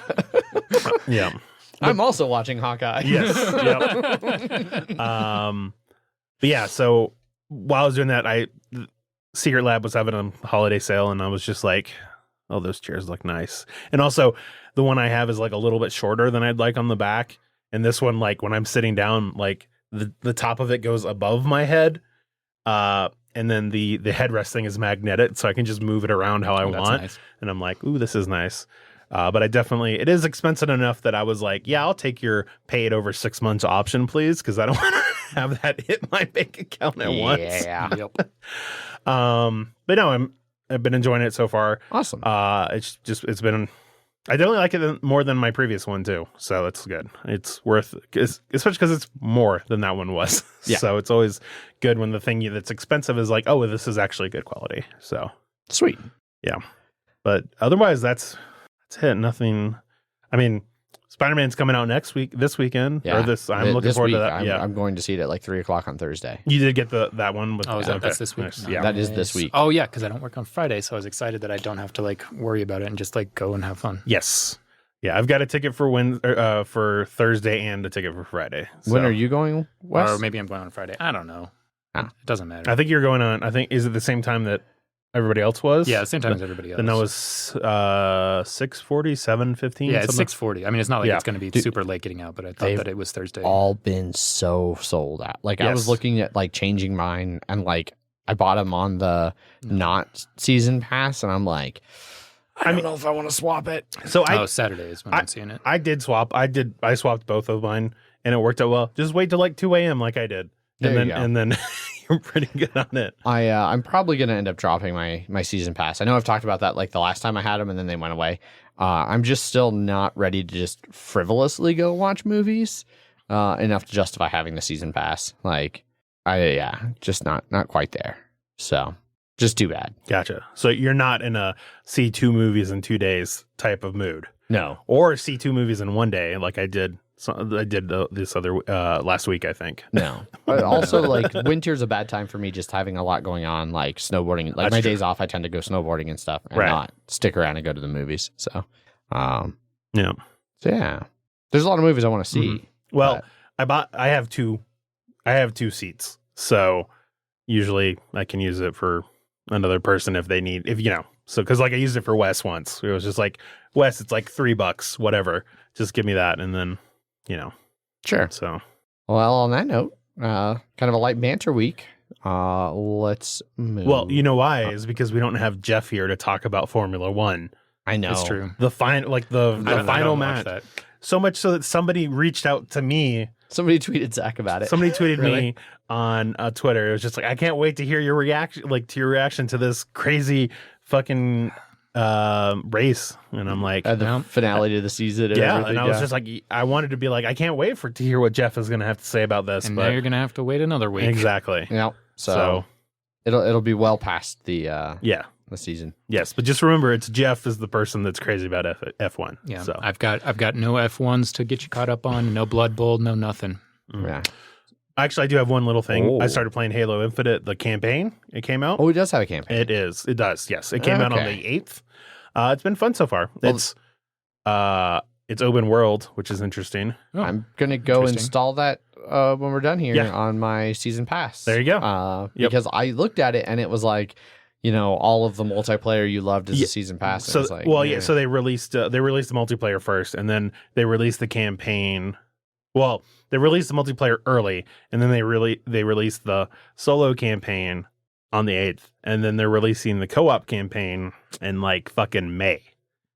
Yeah. I'm also watching Hawkeye. Yes. Yep. But yeah, so while I was doing that, Secret Lab was having a holiday sale, and I was just like, oh, those chairs look nice. And also, the one I have is like a little bit shorter than I'd like on the back. And this one, like when I'm sitting down, like the top of it goes above my head. And then the headrest thing is magnetic, so I can just move it around how I want. Nice. And I'm like, ooh, this is nice. But it is expensive enough that I was like, yeah, I'll take your pay it over 6 months option, please, because I don't want to have that hit my bank account at once. Yeah. Yep. But no, I've been enjoying it so far. Awesome. It's been. I definitely like it more than my previous one too, so it's good. It's worth, especially because it's more than that one was. Yeah. So it's always good when the thing that's expensive is like, oh, this is actually good quality. So sweet. Yeah. But otherwise, that's it. Nothing. I mean, Spider-Man's coming out this weekend. Yeah. I'm looking forward to that. I'm going to see it at like 3:00 on Thursday. You did get that one with. That's this week. Nice. No. Yeah. That is this week. Oh yeah, because I don't work on Friday, so I was excited that I don't have to like worry about it and just like go and have fun. Yes. Yeah, I've got a ticket for for Thursday and a ticket for Friday. So. When are you going, Wes? Or maybe I'm going on Friday. I don't know. It doesn't matter. I think you're going on. Is it the same time that everybody else was? Yeah, the same time as everybody else. Then that was 6:40, 7:15. Yeah, it's 6:40. I mean, it's not like it's going to be Dude, super late getting out, but I thought that it was Thursday. All been so sold out. Like I was looking at like changing mine, and like I bought them on the not season pass, and I'm like, I don't know if I want to swap it. So Saturday is when I'm seeing it. I did swap. I swapped both of mine, and it worked out well. Just wait till like 2 a.m. like I did, and then you're pretty good on it. I'm probably gonna end up dropping my season pass. I know I've talked about that like the last time I had them, and then they went away. I'm just still not ready to just frivolously go watch movies enough to justify having the season pass. Like just not quite there. So just too bad. Gotcha. So you're not in a see 2 movies in 2 days type of mood. No. Or see 2 movies in 1 day like I did. So I did this other last week, I think. No. But also, like, winter's a bad time for me just having a lot going on, like snowboarding. Like, my days off, I tend to go snowboarding and stuff and not stick around and go to the movies. So, yeah. So, yeah. There's a lot of movies I want to see. Well, I have two seats, so usually I can use it for another person if they need, so because like I used it for Wes once. It was just like, Wes, it's like $3, whatever. Just give me that, and then Sure. So well, on that note, kind of a light banter week. Let's move. Well, you know why is because we don't have Jeff here to talk about Formula One. I know it's true. The final match. That. So much so that somebody reached out to me. Somebody tweeted Zach about it. Somebody tweeted me on Twitter. It was just like, I can't wait to hear your reaction to this crazy fucking race. And I'm like, the finale to the season. And I was just like, I wanted to be like, I can't wait to hear what Jeff is going to have to say about this. And but now you're going to have to wait another week. Exactly. Yeah. So it'll be well past the the season. Yes, but just remember, it's Jeff is the person that's crazy about F1. Yeah, so I've got no F1s to get you caught up on, no Blood Bowl, no nothing. Yeah. Actually, I do have one little thing. I started playing Halo Infinite, the campaign. It came out. Oh, it does have a campaign. It does. Yes, it came out on the 8th. It's been fun so far. It's open world, which is interesting. Oh, I'm gonna go install that when we're done here on my season pass. There you go. Because I looked at it and it was like, all of the multiplayer you loved as a season pass. So, like, so they released the multiplayer first, and then they released the campaign. Well, they released the multiplayer early, and then they released the solo campaign on the 8th, and then they're releasing the co-op campaign in like fucking May.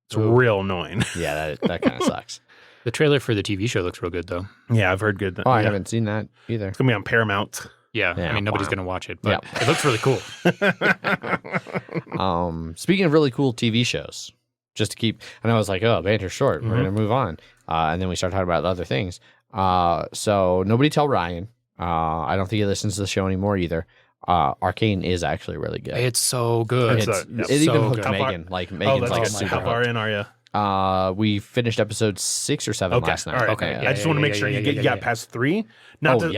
It's real annoying. Yeah, that kind of sucks. The trailer for the TV show looks real good, though. Yeah, I've heard good. I haven't seen that either. It's gonna be on Paramount. Yeah, I mean, nobody's going to watch it, but it looks really cool. Speaking of really cool TV shows, just to keep, and I was like, oh, banter's short. We're going to move on. And then we started talking about other things. So nobody tell Ryan. I don't think he listens to the show anymore either. Arcane is actually really good. It's so good. It even hooked Megan. Megan's like super How far in are you? We finished episode 6 or 7 last night. All right. Okay. I just want to make sure you got past 3. Not to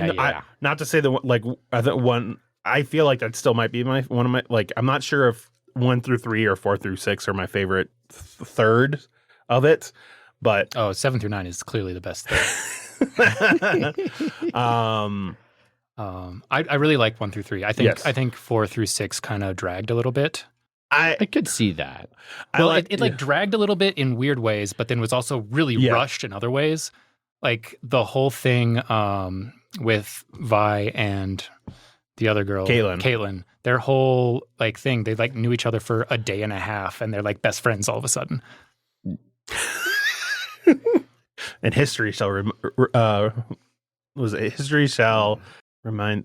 say that I think one. I feel like that still might be one of my I'm not sure if 1 through 3 or 4 through 6 are my favorite third of it, but 7 through 9 is clearly the best thing. I really like 1 through 3. I think 4 through 6 kind of dragged a little bit. I could see that. Well, it dragged a little bit in weird ways, but then was also really rushed in other ways. Like the whole thing with Vi and the other girl, Caitlin, their whole thing, they knew each other for a day and a half, and they're best friends all of a sudden. And history shall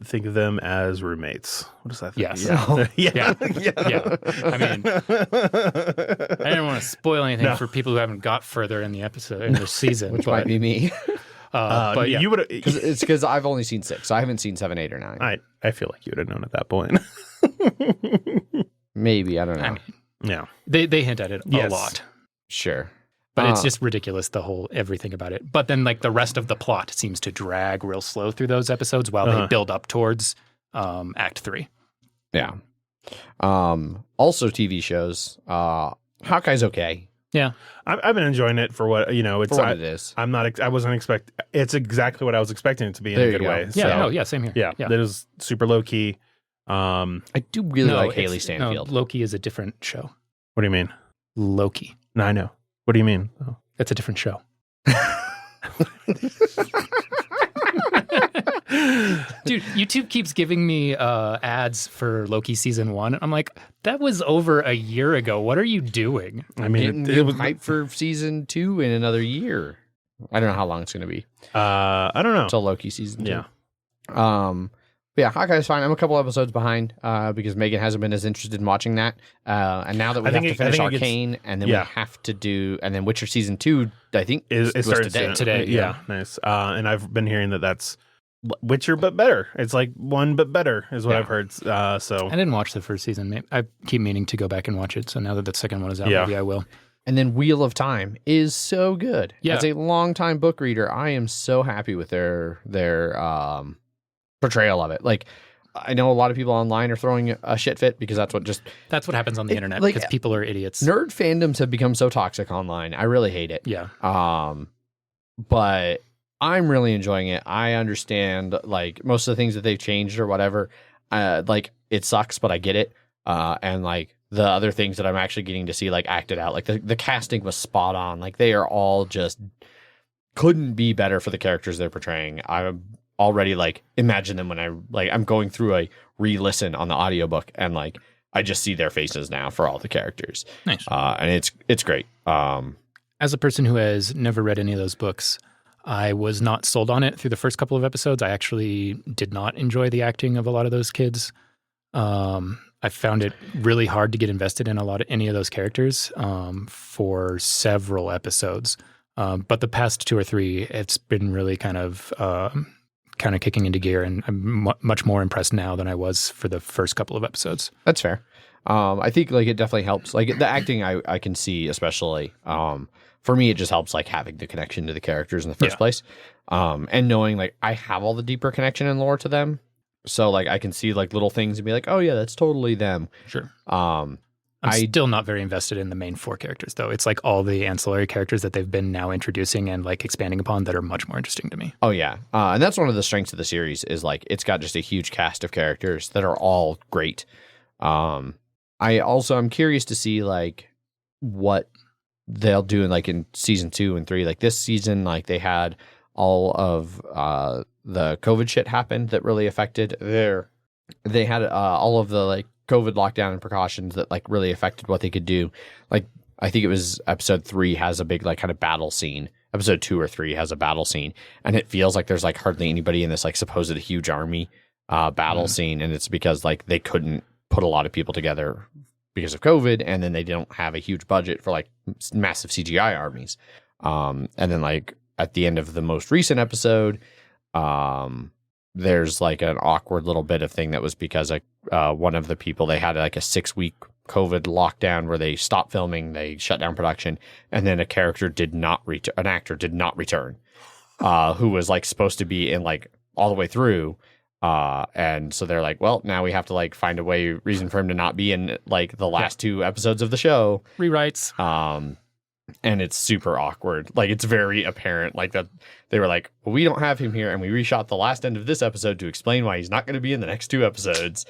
think of them as roommates. What does that think? Yes. Yeah. I mean, I didn't want to spoil anything for people who haven't got further in the episode, in the season. Which might be me. But you would. It's because I've only seen 6, so I haven't seen 7, 8, or 9. I feel like you would have known at that point. Maybe, I don't know. Yeah, they hint at it a lot. Sure. But it's just ridiculous, everything about it. But then the rest of the plot seems to drag real slow through those episodes while they build up towards Act 3. Yeah. Also TV shows. Hawkeye's okay. Yeah. I've been enjoying it for what, it's for what it is. I wasn't expecting, it's exactly what I was expecting it to be in a good way. Yeah, same here. Yeah. That is super low key. I do really like Haley Stanfield. No, Loki is a different show. What do you mean? Loki. No, I know. What do you mean? Oh. It's a different show. Dude, YouTube keeps giving me ads for Loki season 1. I'm like, that was over a year ago. What are you doing? I mean, it was hype for season 2 in another year. I don't know how long it's going to be. I don't know. Until Loki season 2. Yeah. But yeah, Hawkeye's fine. I'm a couple episodes behind because Megan hasn't been as interested in watching that. And now that we have to finish Arcane, and then we have to do, and then Witcher season 2, I think it started today. Yeah, nice. And I've been hearing that's Witcher but better. It's like one but better is what I've heard. So I didn't watch the first season. I keep meaning to go back and watch it. So now that the second one is out, maybe I will. And then Wheel of Time is so good. Yeah. As a longtime book reader, I am so happy with their portrayal of it. I know a lot of people online are throwing a shit fit because that's what happens on the internet because people are idiots. Nerd fandoms have become so toxic online. I really hate it. Yeah. but I'm really enjoying it. I understand like most of the things that they've changed or whatever. Like it sucks, but I get it. And like the other things that I'm actually getting to see like acted out, like the casting was spot on. Like they are all just couldn't be better for the characters they're portraying. I already like imagine them when I'm going through a re-listen on the audiobook and like I just see their faces now for all the characters. Nice. And it's great. As a person who has never read any of those books, I was not sold on it through the first couple of episodes. I actually did not enjoy the acting of a lot of those kids. I found it really hard to get invested in any of those characters for several episodes. But the past 2 or 3, it's been really kind of kicking into gear, and I'm much more impressed now than I was for the first couple of episodes. That's fair. I think like it definitely helps. Like the acting, I can see, especially for me, it just helps like having the connection to the characters in the first place, and knowing like I have all the deeper connection and lore to them. So like I can see like little things and be like, oh yeah, that's totally them. Sure. I'm still not very invested in the main 4 characters though. It's like all the ancillary characters that they've been now introducing and like expanding upon that are much more interesting to me. Oh yeah. And that's one of the strengths of the series is like it's got just a huge cast of characters that are all great. I'm curious to see like what they'll do in season 2 and 3. Like this season, like they had all of the COVID shit happened that really affected they had all of the like COVID lockdown and precautions that like really affected what they could do. Like I think it was episode 3 has a big like kind of battle scene. Episode 2 or 3 has a battle scene, and it feels like there's like hardly anybody in this like supposed huge army battle scene, and it's because like they couldn't put a lot of people together because of COVID, and then they don't have a huge budget for like massive CGI armies. And then like at the end of the most recent episode, there's like an awkward little bit of thing that was because one of the people, they had like a 6-week COVID lockdown where they stopped filming, they shut down production, and then an actor did not return, who was like supposed to be in like all the way through. And so they're like, well, now we have to like find a reason for him to not be in like the last 2 episodes of the show. Rewrites. And it's super awkward. Like it's very apparent like that they were like, well, we don't have him here, and we reshot the last end of this episode to explain why he's not going to be in the next 2 episodes.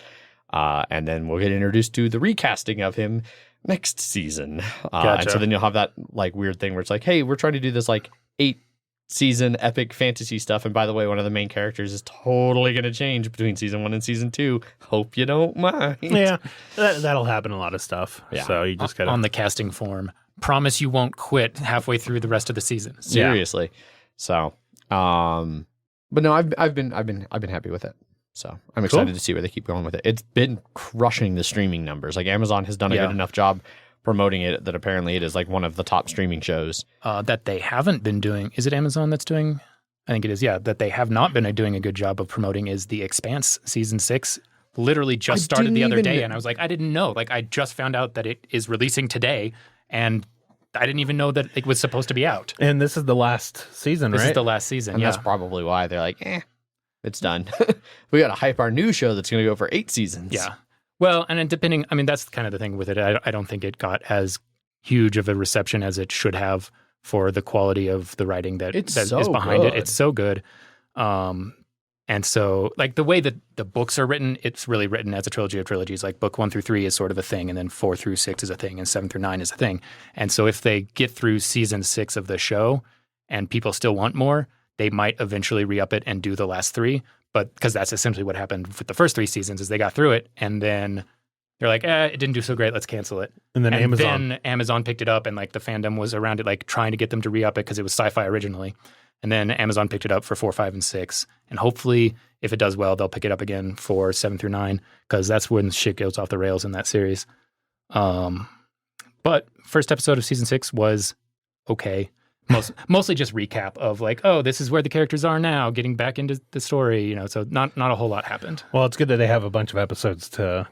And then we'll get introduced to the recasting of him next season. Gotcha. And so then you'll have that like weird thing where it's like, hey, we're trying to do this like 8-season epic fantasy stuff, and by the way, one of the main characters is totally going to change between season 1 and season 2. Hope you don't mind. Yeah, that'll happen a lot of stuff. Yeah. So you just gotta on the casting form. Promise you won't quit halfway through the rest of the season. Seriously. Yeah. So, but no, I've been happy with it. So I'm excited to see where they keep going with it. It's been crushing the streaming numbers. Like Amazon has done a good enough job promoting it that apparently it is like one of the top streaming shows. That they haven't been doing. Is it Amazon that's doing? I think it is. Yeah. That they have not been doing a good job of promoting is The Expanse season 6. Literally just started the other day, and I was like, I didn't know. Like I just found out that it is releasing today. And I didn't even know that it was supposed to be out. And this is the last season, right? This is the last season, and that's probably why they're like, it's done. We got to hype our new show that's going to go for 8 seasons. Yeah. Well, and then that's kind of the thing with it. I don't think it got as huge of a reception as it should have for the quality of the writing that is behind it. It's so good. And so, like, the way that the books are written, it's really written as a trilogy of trilogies. Like, book 1 through 3 is sort of a thing, and then 4 through 6 is a thing, and 7 through 9 is a thing. And so if they get through season 6 of the show and people still want more, they might eventually re-up it and do the last 3. But because that's essentially what happened with the first 3 seasons is they got through it, and then they're like, it didn't do so great, let's cancel it. And then Amazon picked it up, and, like, the fandom was around it, like, trying to get them to re-up it because it was sci-fi originally. And then Amazon picked it up for 4, 5, and 6. And hopefully, if it does well, they'll pick it up again for 7 through 9, because that's when shit goes off the rails in that series. But first episode of season 6 was okay. Mostly just recap of like, oh, this is where the characters are now, getting back into the story, you know. So not a whole lot happened. Well, it's good that they have a bunch of episodes to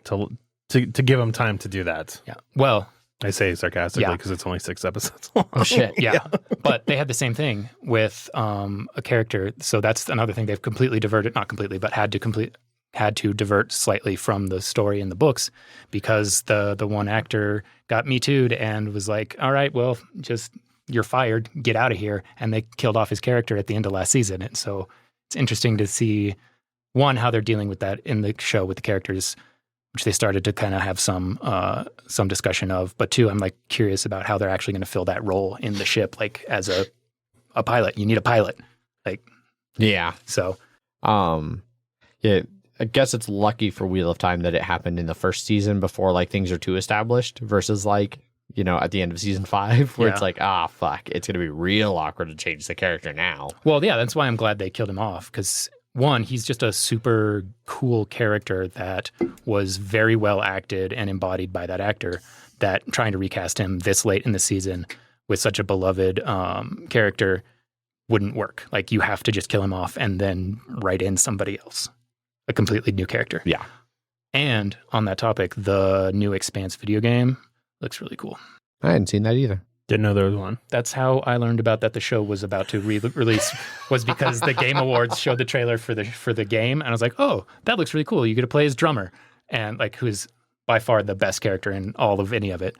give them time to do that. Yeah. Well, I say sarcastically because it's only 6 episodes long. Oh, shit. Yeah. But they had the same thing with a character. So that's another thing they've completely diverted, not completely, but had to divert slightly from the story in the books, because the one actor got Me Too'd and was like, all right, well, just you're fired, get out of here. And they killed off his character at the end of last season. And so it's interesting to see, one, how they're dealing with that in the show with the characters, which they started to kind of have some discussion of. But two, I'm like curious about how they're actually going to fill that role in the ship, like as a pilot. You need a pilot. Like, yeah. So, yeah, I guess it's lucky for Wheel of Time that it happened in the first season before like things are too established versus like, you know, at the end of season 5 where it's like, fuck, it's going to be real awkward to change the character now. Well, yeah, that's why I'm glad they killed him off, because one, he's just a super cool character that was very well acted and embodied by that actor, that trying to recast him this late in the season with such a beloved character wouldn't work. Like, you have to just kill him off and then write in somebody else, a completely new character. Yeah. And on that topic, the new Expanse video game looks really cool. I hadn't seen that either. Didn't know there was one. That's how I learned about that the show was about to release, was because the Game Awards showed the trailer for the game, and I was like, oh, that looks really cool. You get to play as Drummer, and like, who's by far the best character in all of any of it.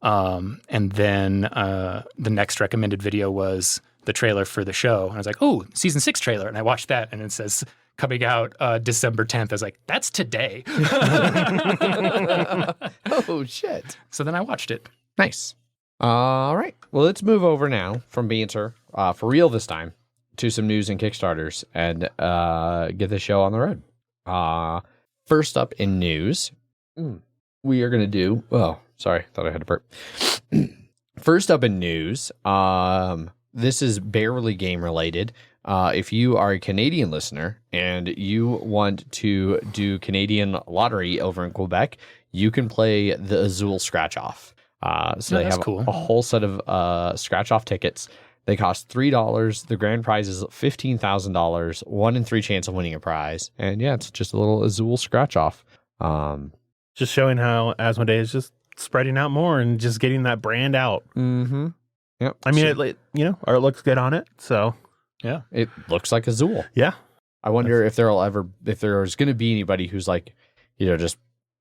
And then the next recommended video was the trailer for the show, and I was like, oh, season 6 trailer, and I watched that, and it says coming out December 10th. I was like, that's today. Oh, shit. So then I watched it. Nice. All right. Well, let's move over now from banter, for real this time, to some news and Kickstarters and get the show on the road. First up in news, we are going to do... Oh, sorry. Thought I had to burp. First up in news, this is barely game related. If you are a Canadian listener and you want to do Canadian lottery over in Quebec, you can play the Azul Scratch Off. So they have cool. a whole set of scratch off tickets. They cost $3. The grand prize is $15,000. 1 in 3 chance of winning a prize. And yeah, it's just a little Azul scratch off. Just showing how Asmoday is just spreading out more and just getting that brand out. Mm-hmm. Yep. I mean, art looks good on it. So yeah, it looks like Azul. Yeah. I wonder if there's going to be anybody who's like, just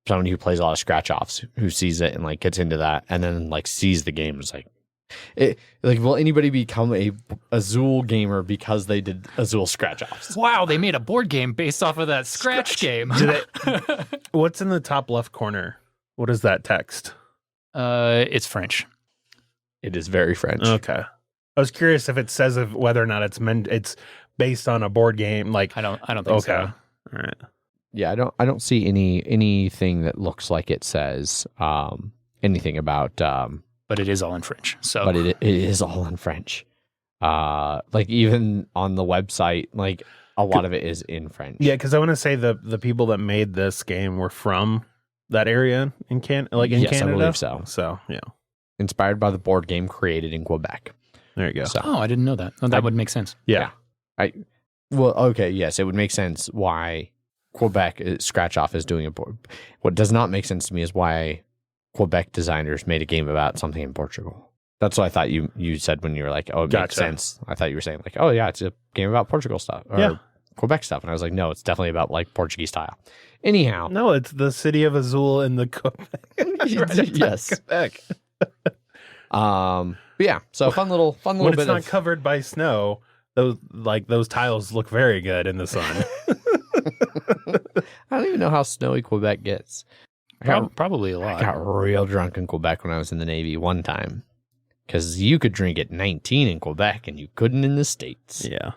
someone who plays a lot of scratch offs who sees it and like gets into that and then like sees the game. It's like, will anybody become a Azul gamer because they did Azul scratch offs? Wow, they made a board game based off of that scratch game. What's in the top left corner? What is that text? It's French. It is very French. Okay. I was curious if it says whether or not it's based on a board game. Like, I don't think so. All right. Yeah, I don't see anything that looks like it says anything about. But it is all in French. So, but it is all in French. Like even on the website, like a lot of it is in French. Yeah, because I want to say the people that made this game were from that area in Canada. Yes, I believe so. So yeah, inspired by the board game created in Quebec. There you go. So, I didn't know that. Oh, that would make sense. Yeah. Okay, yes, it would make sense why Quebec scratch off is doing a board. What does not make sense to me is why Quebec designers made a game about something in Portugal. That's what I thought you said when you were like, oh, it makes sense. I thought you were saying like, oh yeah, it's a game about Portugal stuff or Quebec stuff. And I was like, no, it's definitely about like Portuguese style. Anyhow. No, it's the city of Azul in the Quebec. Yes. Quebec. But yeah, so fun little when bit it's not covered by snow, those tiles look very good in the sun. I don't even know how snowy Quebec gets. Probably a lot. I got real drunk in Quebec when I was in the Navy one time. Because you could drink at 19 in Quebec and you couldn't in the States. Yeah.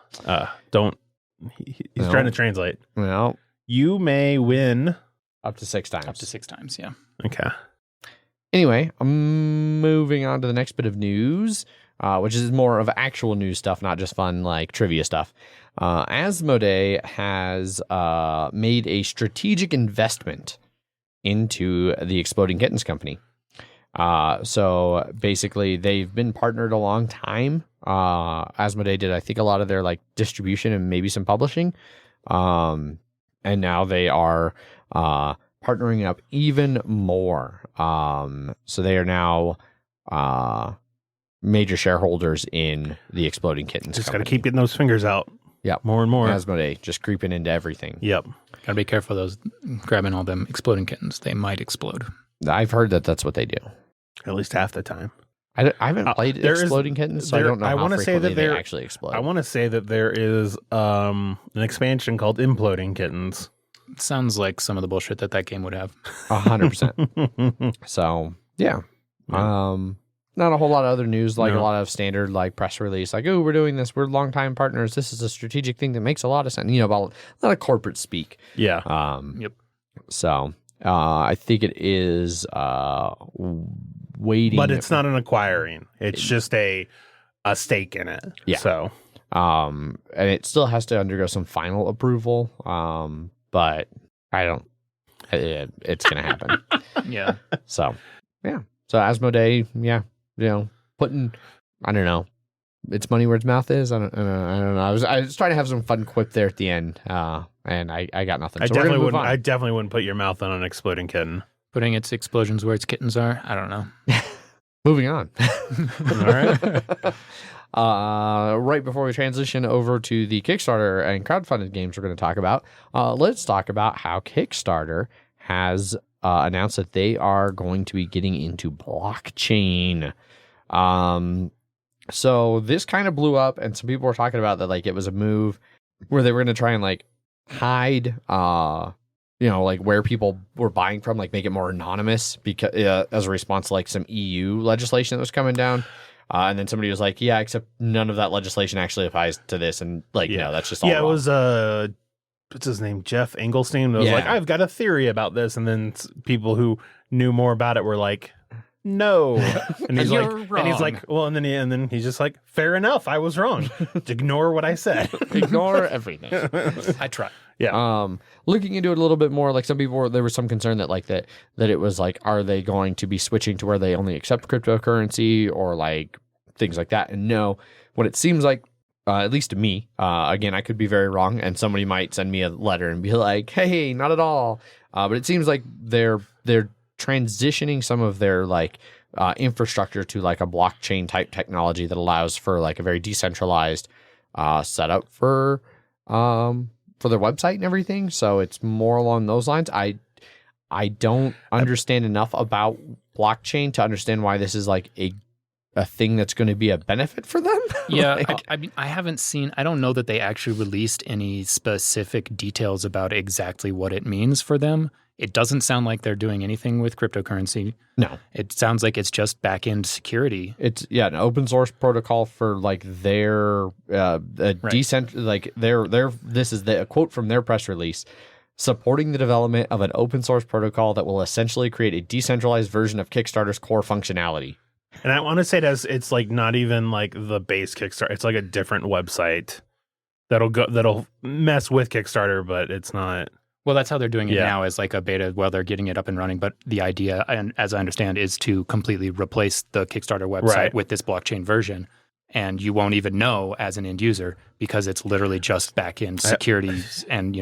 He's trying to translate. Well, you may win up to 6 times. Up to 6 times, yeah. Okay. Anyway, I'm moving on to the next bit of news, which is more of actual news stuff, not just fun like trivia stuff. Asmoday has made a strategic investment into the Exploding Kittens company. So basically, they've been partnered a long time. Asmoday did, I think, a lot of their like distribution and maybe some publishing. And now they are partnering up even more. So they are now major shareholders in the Exploding Kittens. Just got to keep getting those fingers out. Yep. More and more. Asmoday just creeping into everything. Yep. Gotta be careful of those grabbing all them exploding kittens. They might explode. I've heard that that's what they do. At least half the time. I haven't played Exploding Kittens, so I don't know how frequently they actually explode. I want to say that there is an expansion called Imploding Kittens. Sounds like some of the bullshit that game would have. 100%. So, yeah. Not a whole lot of other news, like a lot of standard like press release, like, oh, we're doing this. We're longtime partners. This is a strategic thing that makes a lot of sense. About a lot of corporate speak. Yeah. Yep. So I think it is waiting. But it's not an acquiring. It's just a stake in it. Yeah. So and it still has to undergo some final approval. But I don't. It's gonna happen. Yeah. So yeah. So Asmoday, yeah. Putting, I don't know, its money where its mouth is. I don't know. I was trying to have some fun quip there at the end, and I got nothing. So I definitely wouldn't put your mouth on an exploding kitten. Putting its explosions where its kittens are. I don't know. Moving on. All right. Right before we transition over to the Kickstarter and crowdfunded games we're going to talk about, let's talk about how Kickstarter has announced that they are going to be getting into blockchain. So this kind of blew up, and some people were talking about that, like, it was a move where they were going to try and like hide, like where people were buying from, like make it more anonymous because as a response to like some EU legislation that was coming down. And then somebody was like, yeah, except none of that legislation actually applies to this. And like, that's just all wrong. It was, what's his name? Jeff Engelstein was like, I've got a theory about this. And then people who knew more about it were like, no. And he's like, well, and then he's just like, fair enough. I was wrong. Ignore what I said. Ignore everything. I try. Yeah. Looking into it a little bit more, like some people there was some concern that like that it was like, are they going to be switching to where they only accept cryptocurrency or like things like that? And no, what it seems like, at least to me, again, I could be very wrong, and somebody might send me a letter and be like, hey, not at all. But it seems like they're transitioning some of their like infrastructure to like a blockchain type technology that allows for like a very decentralized setup for their website and everything. So it's more along those lines. I don't understand enough about blockchain to understand why this is like a thing that's going to be a benefit for them. Yeah, I mean, I haven't seen. I don't know that they actually released any specific details about exactly what it means for them. It doesn't sound like they're doing anything with cryptocurrency. No. It sounds like it's just back-end security. It's an open source protocol for like their like their this is a quote from their press release, supporting the development of an open source protocol that will essentially create a decentralized version of Kickstarter's core functionality. And I want to say it's like not even like the base Kickstarter. It's like a different website that'll mess with Kickstarter, but it's not. Well, that's how they're doing it now, as like a beta while they're getting it up and running. But the idea, and as I understand, is to completely replace the Kickstarter website with this blockchain version. And you won't even know as an end user because it's literally just back-end security and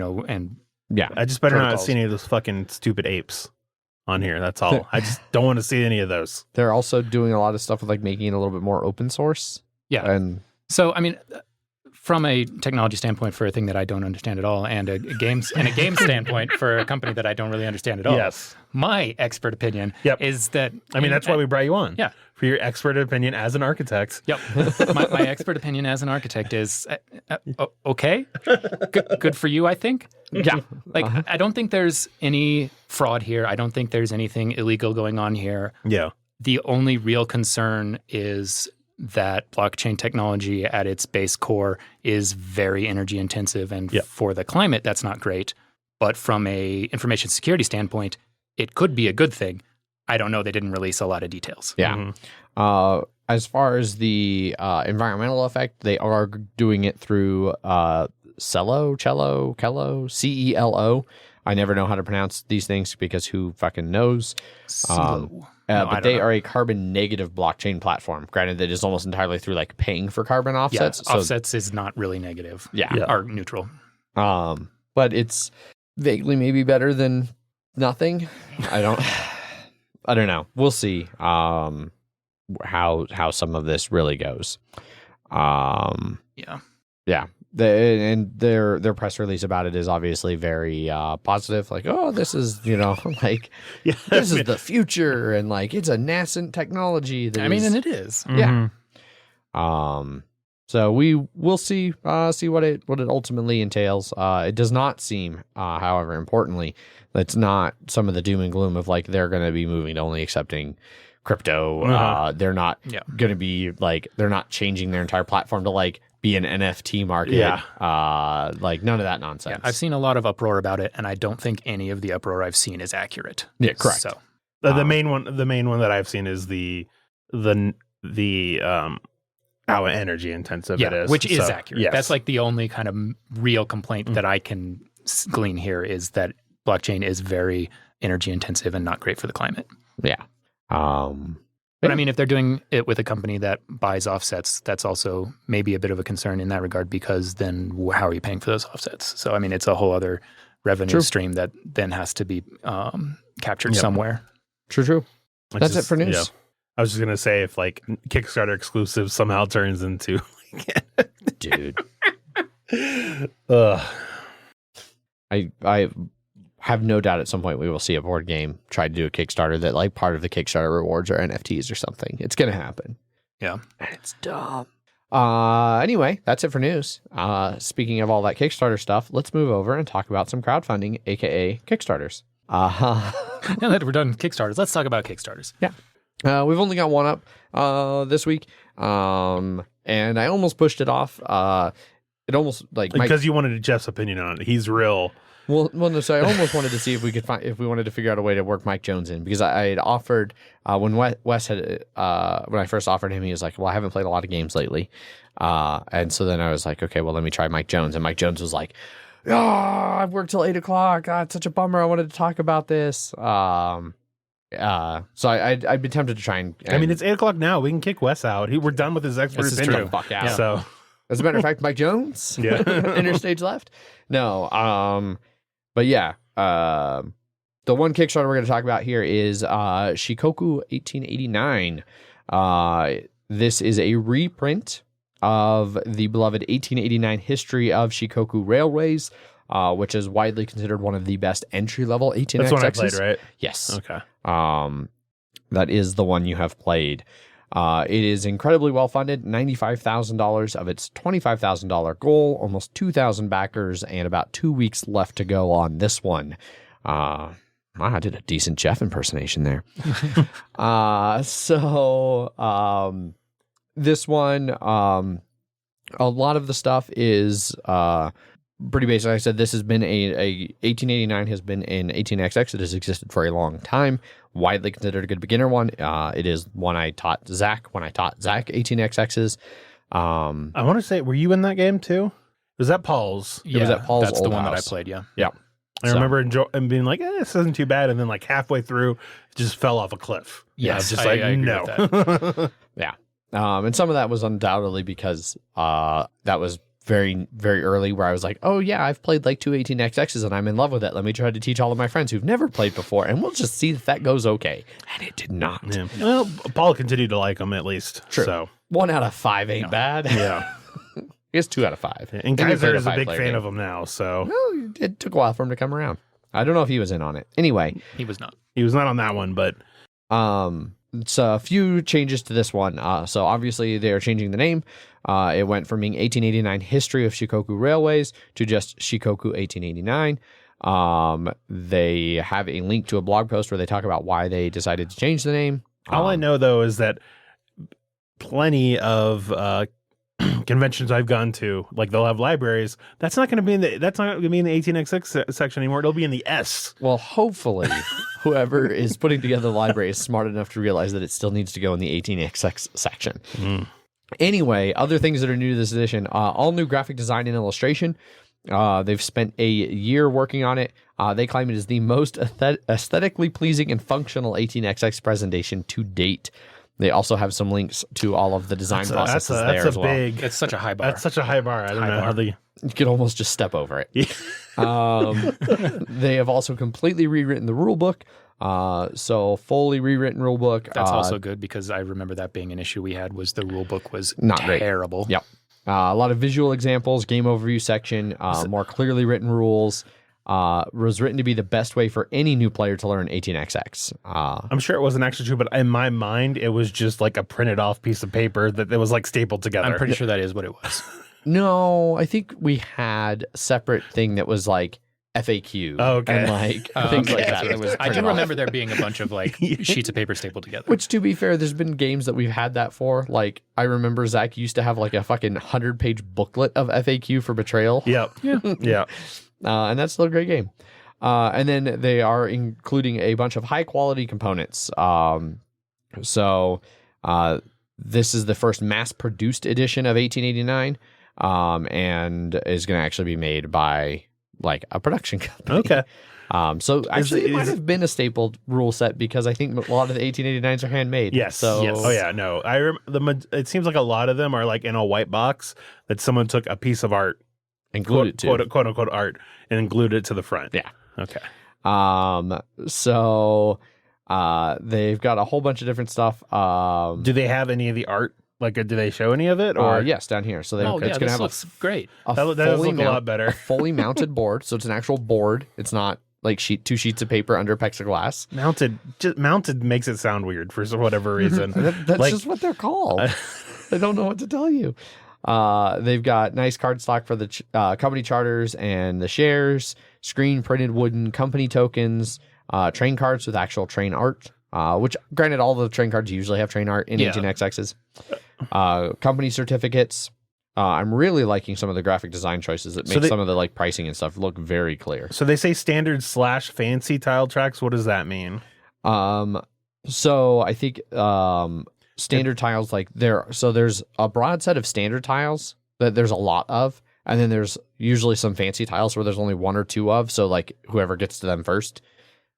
I just better not see any of those fucking stupid apes on here. That's all. I just don't want to see any of those. They're also doing a lot of stuff with like making it a little bit more open source. Yeah. And so, I mean, from a technology standpoint for a thing that I don't understand at all, and a game standpoint for a company that I don't really understand at all. Yes. My expert opinion is that... I mean, that's why we brought you on. Yeah. For your expert opinion as an architect. Yep. my expert opinion as an architect is, okay, good for you, I think. Yeah. Like, I don't think there's any fraud here. I don't think there's anything illegal going on here. Yeah. The only real concern is that blockchain technology at its base core is very energy intensive, and for the climate, that's not great. But from a information security standpoint, it could be a good thing. I don't know. They didn't release a lot of details. Yeah. Mm-hmm. As far as the environmental effect, they are doing it through Celo, CELO. I never know how to pronounce these things because who fucking knows? But they are a carbon negative blockchain platform. Granted, that is almost entirely through like paying for carbon offsets. Yeah, offsets is not really negative. Or neutral. But it's vaguely maybe better than nothing. I don't know. We'll see how some of this really goes. Yeah. their press release about it is obviously very positive. Like, oh, this is like this is the future, and like it's a nascent technology. And it is. Yeah. So we'll see what it ultimately entails. It does not seem, however, importantly, it's not some of the doom and gloom of like they're going to be moving to only accepting crypto. They're not going to be like they're not changing their entire platform to like be an NFT market. Yeah. Like none of that nonsense. Yeah, I've seen a lot of uproar about it, and I don't think any of the uproar I've seen is accurate. Yeah, correct. So the main one that I've seen is the how energy intensive it is, which is accurate. Yes. That's like the only kind of real complaint that I can glean here is that blockchain is very energy intensive and not great for the climate. Yeah. But I mean, if they're doing it with a company that buys offsets, that's also maybe a bit of a concern in that regard, because then how are you paying for those offsets? So, I mean, it's a whole other revenue stream that then has to be captured somewhere. True. That's it for news. Yeah. I was just going to say, if like Kickstarter exclusive somehow turns into dude. I have no doubt at some point we will see a board game try to do a Kickstarter that like part of the Kickstarter rewards are NFTs or something. It's going to happen. Yeah. And it's dumb. Anyway, that's it for news. Speaking of all that Kickstarter stuff, let's move over and talk about some crowdfunding, aka Kickstarters. Now that we're done with Kickstarters, let's talk about Kickstarters. Yeah. We've only got one up this week, and I almost pushed it off. It almost like because you wanted Jeff's opinion on it. He's real. Well, no. So I almost wanted to see if we could if we wanted to figure out a way to work Mike Jones in, because I had offered when Wes had when I first offered him, he was like, "Well, I haven't played a lot of games lately," and so then I was like, "Okay, well, let me try Mike Jones," and Mike Jones was like, "Oh, I've worked till 8 o'clock. God, it's such a bummer. I wanted to talk about this." So I'd be tempted to try and I mean, it's 8 o'clock now. We can kick Wes out. We're done with his expert opinion. Fuck out. So, as a matter of fact, Mike Jones, interstage left. No, but yeah, the one Kickstarter we're going to talk about here is Shikoku 1889. This is a reprint of the beloved 1889 history of Shikoku Railways, which is widely considered one of the best entry-level 18xx's. That's one I played, right? Yes. Okay. That is the one you have played. It is incredibly well-funded, $95,000 of its $25,000 goal, almost 2,000 backers, and about 2 weeks left to go on this one. I did a decent Jeff impersonation there. This one, a lot of the stuff is pretty basic. Like I said, this has been a 1889 has been an 18xx. It has existed for a long time. Widely considered a good beginner one. It is one I taught Zach when I taught Zach 18xx's. I want to say, were you in that game too? Was that Paul's? Yeah, it was at Paul's that's old the one house. that I played. Yeah. Yeah. I remember and being like, this isn't too bad. And then like halfway through, it just fell off a cliff. Yes, just I agree no. with that. Yeah. And some of that was undoubtedly because that was very, very early where I was like, oh yeah, I've played like two 18xx's and I'm in love with it. Let me try to teach all of my friends who've never played before, and we'll just see if that goes okay. And it did not. Yeah. Well, Paul continued to like them at least. True. So 1 out of 5 ain't bad. Yeah. I guess 2 out of 5. Yeah. And Kaiser is a big fan of them now. So well, it took a while for him to come around. I don't know if he was in on it. Anyway, he was not. He was not on that one, but it's a few changes to this one. So obviously they are changing the name. It went from being 1889 History of Shikoku Railways to just Shikoku 1889. They have a link to a blog post where they talk about why they decided to change the name. All I know though is that plenty of conventions I've gone to, like they'll have libraries. That's not going to be in the 18xx section anymore. It'll be in the S. Well, hopefully, whoever is putting together the library is smart enough to realize that it still needs to go in the 18xx section. Anyway, other things that are new to this edition: all new graphic design and illustration. They've spent a year working on it. They claim it is the most aesthetically pleasing and functional 18xx presentation to date. They also have some links to all of the design processes there as well. It's such a high bar. That's such a high bar. I don't know how they... You could almost just step over it. They have also completely rewritten the rule book. So fully rewritten rule book. That's also good because I remember that being an issue we had was the rule book was not terrible. Great. Yep. A lot of visual examples, game overview section, more clearly written rules. Was written to be the best way for any new player to learn 18xx. I'm sure it wasn't actually true, but in my mind, it was just like a printed off piece of paper that was like stapled together. I'm pretty sure that is what it was. No, I think we had a separate thing that was like FAQ and like things like that. I do remember there being a bunch of like sheets of paper stapled together. Which, to be fair, there's been games that we've had that for. Like, I remember Zach used to have like a fucking 100-page booklet of FAQ for Betrayal. Yep. Yeah. And that's still a great game. And then they are including a bunch of high-quality components. So this is the first mass-produced edition of 1889, and is going to actually be made by like a production company. Okay. So actually, it might have been a stapled rule set because I think a lot of the 1889s are handmade. Yes. So, yes. Oh yeah. No. It seems like a lot of them are like in a white box that someone took a piece of art, and glued it to quote unquote art, and glued it to the front. Yeah. Okay. So they've got a whole bunch of different stuff. Do they have any of the art? Like, do they show any of it? Or yes, down here. So it's going to have looks great. That does look a lot better. A fully mounted board. So it's an actual board. It's not like two sheets of paper under plexiglass. Mounted makes it sound weird for whatever reason. That's like, just what they're called. I don't know what to tell you. They've got nice card stock for the company charters and the shares, screen printed wooden company tokens, train cards with actual train art, which granted all the train cards usually have train art in 18xx's. Company certificates. I'm really liking some of the graphic design choices that make some of the like pricing and stuff look very clear. So they say standard / fancy tile tracks. What does that mean? So I think standard tiles like there's a broad set of standard tiles that there's a lot of, and then there's usually some fancy tiles where there's only one or two of, so like whoever gets to them first.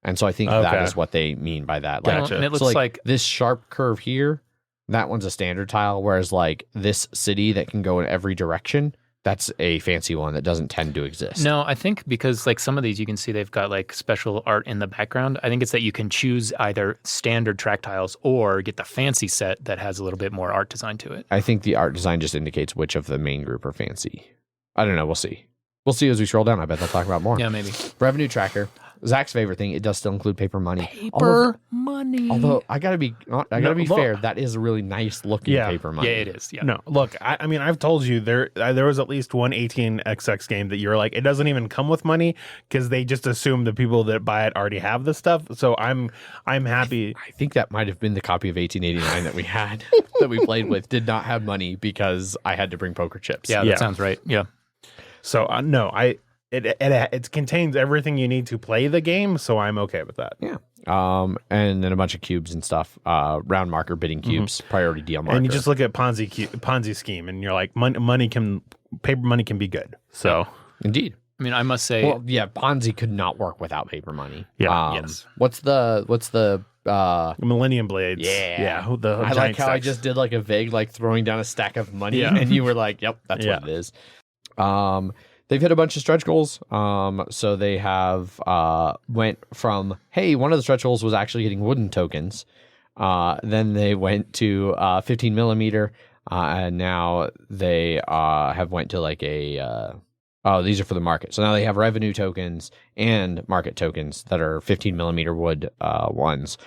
And so I think that is what they mean by that. Like, gotcha. And it looks like this sharp curve here, that one's a standard tile, whereas like this city that can go in every direction, that's a fancy one that doesn't tend to exist. No, I think because like some of these you can see they've got like special art in the background. I think it's that you can choose either standard track tiles or get the fancy set that has a little bit more art design to it. I think the art design just indicates which of the main group are fancy. I don't know. We'll see. We'll see as we scroll down. I bet they'll talk about more. Yeah, maybe. Revenue tracker. Zach's favorite thing. It does still include paper money. Money. Although I gotta be fair, that is a really nice looking paper money. Yeah, it is. Yeah. No, look, I mean, I've told you there was at least one 18xx game that you're like, it doesn't even come with money because they just assume the people that buy it already have the stuff. So I'm happy. I think that might have been the copy of 1889 that we had that we played with did not have money because I had to bring poker chips. Yeah, that sounds right. Yeah. So no, it contains everything you need to play the game, so I'm okay with that. Yeah. And then a bunch of cubes and stuff. Round marker, bidding cubes, priority deal marker. And you just look at Ponzi scheme, and you're like, paper money can be good. So indeed. I mean, I must say, well, yeah, Ponzi could not work without paper money. Yeah. Yes. What's the Millennium Blades? Yeah. I like how I just did like a vague like throwing down a stack of money, and you were like, "Yep, that's what it is." They've hit a bunch of stretch goals. So they have went from, hey, one of the stretch goals was actually getting wooden tokens. Then they went to 15 millimeter, and now they have went to like a these are for the market. So now they have revenue tokens and market tokens that are 15 millimeter wood ones.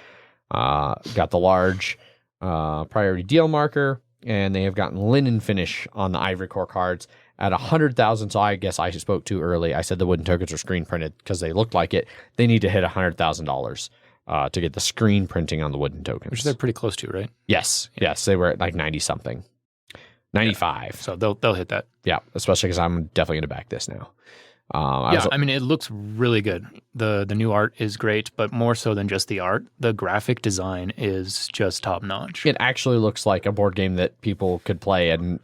Got the large priority deal marker, and they have gotten linen finish on the ivory core cards at 100,000. So I guess I spoke too early. I said the wooden tokens are screen printed because they look like it. They need to hit $100,000 to get the screen printing on the wooden tokens, which they're pretty close to, right? Yes, they were at like 90 something, 95. Yeah. So they'll hit that. Yeah, especially because I'm definitely going to back this now. I mean, it looks really good. The new art is great, but more so than just the art, the graphic design is just top notch. It actually looks like a board game that people could play and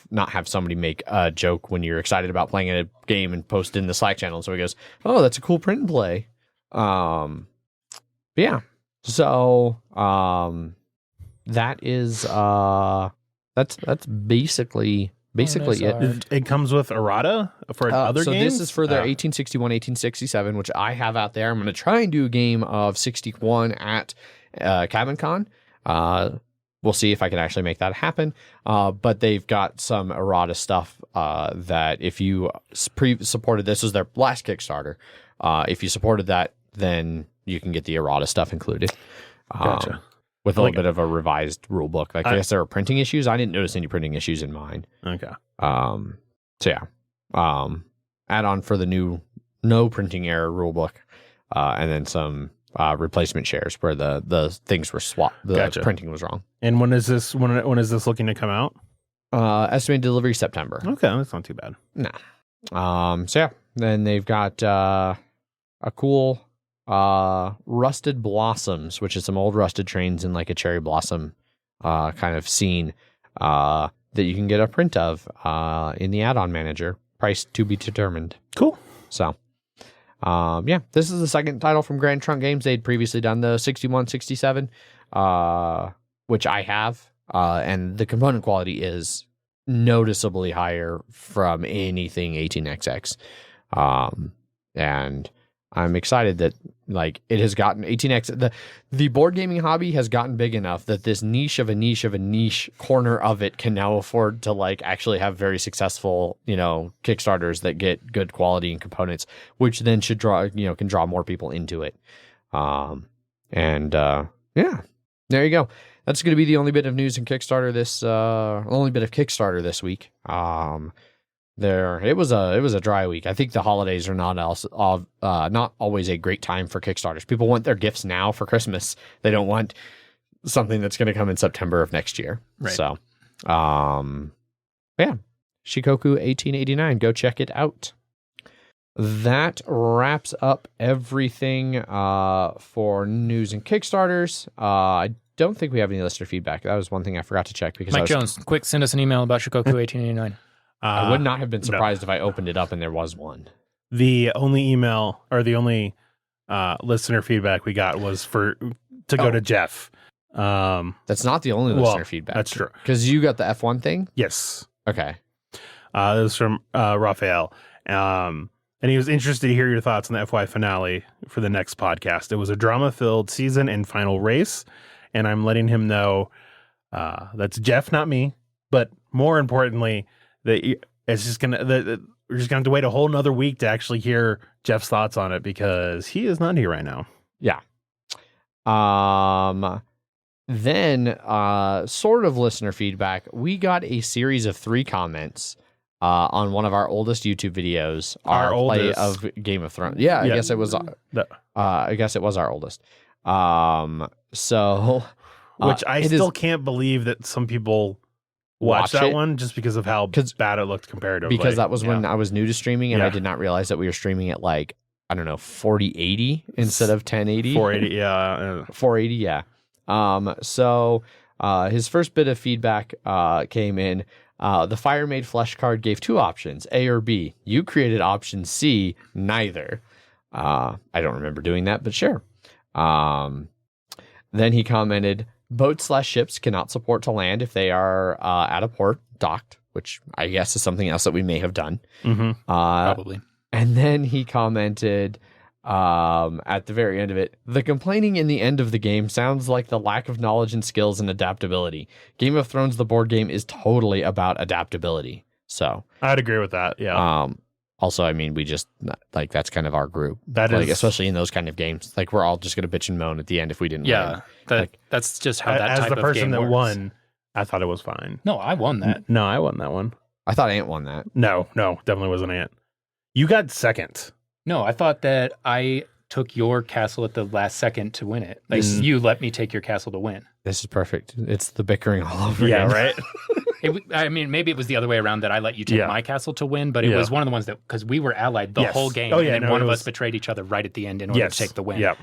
not have somebody make a joke when you're excited about playing a game and post in the Slack channel. So he goes, "Oh, that's a cool print and play." But yeah. So that is that's basically it. It comes with errata for other games? So this is for their 1861, 1867, which I have out there. I'm going to try and do a game of 61 at Cabin Con. we'll see if I can actually make that happen. But they've got some errata stuff that if you supported, this was their last Kickstarter. If you supported that, then you can get the errata stuff included. Gotcha. With a little bit of a revised rule book. Like, I guess there are printing issues. I didn't notice any printing issues in mine. Okay. So yeah. Add on for the new no printing error rule book. And then some replacement shares where the things were swapped. The printing was wrong. And when is this looking to come out? Estimated delivery September. Okay, that's not too bad. No. So yeah. Then they've got a cool Rusted Blossoms, which is some old rusted trains in like a cherry blossom kind of scene that you can get a print of in the add-on manager. Price to be determined. Cool. So yeah, this is the second title from Grand Trunk Games. They'd previously done the 6167, which I have, and the component quality is noticeably higher from anything 18XX. And I'm excited that like it has gotten 18X. The board gaming hobby has gotten big enough that this niche of a niche corner of it can now afford to like actually have very successful, Kickstarters that get good quality and components, which then should can draw more people into it. Yeah, there you go. That's going to be the only bit of news in Kickstarter this week. It was a dry week. I think the holidays are not always a great time for Kickstarters. People want their gifts now for Christmas. They don't want something that's going to come in September of next year. Right. So, yeah, Shikoku 1889. Go check it out. That wraps up everything for news and Kickstarters. I don't think we have any listener feedback. That was one thing I forgot to check because Mike Jones, quick, send us an email about Shikoku 1889. I would not have been surprised if I opened it up and there was one. The only email or the only listener feedback we got was to go to Jeff. That's not the only listener feedback. That's true. Because you got the F1 thing? Yes. Okay. This was from Raphael. And he was interested to hear your thoughts on the FY finale for the next podcast. It was a drama-filled season and final race, and I'm letting him know that's Jeff, not me. But more importantly, that it's just we're just gonna have to wait a whole nother week to actually hear Jeff's thoughts on it because he is not here right now. Yeah. Then sort of listener feedback. We got a series of 3 comments on one of our oldest YouTube videos, our play of Game of Thrones. Yeah, I guess it was. I guess it was our oldest. So, which I still can't believe that some people watch that one just because of how bad it looked comparatively. Because that was when I was new to streaming, and I did not realize that we were streaming at like 4080 instead of 1080. 480, yeah. 480, yeah. So his first bit of feedback came in. The Fire Made Flesh card gave 2 options, A or B. You created option C, neither. I don't remember doing that, but sure. Then he commented, boats/ships cannot support to land if they are at a port, docked, which I guess is something else that we may have done. Mm-hmm. Probably. And then he commented at the very end of it, the complaining in the end of the game sounds like the lack of knowledge and skills and adaptability. Game of Thrones, the board game, is totally about adaptability. So I'd agree with that. Yeah. Also, I mean, we just like that's kind of our group. That like, is, especially in those kind of games. Like we're all just gonna bitch and moan at the end if we didn't. Yeah, win. That's just how that type of game works. As the person that won, I thought it was fine. No, I won that. No, I won that one. I thought Ant won that. No, definitely wasn't Ant. You got second. No, I thought that I took your castle at the last second to win it. Like you let me take your castle to win. This is perfect. It's the bickering all over again. Yeah, right? I mean, maybe it was the other way around that I let you take my castle to win, but it was one of the ones that, because we were allied the whole game, and then one of us betrayed each other right at the end in order to take the win. Yep.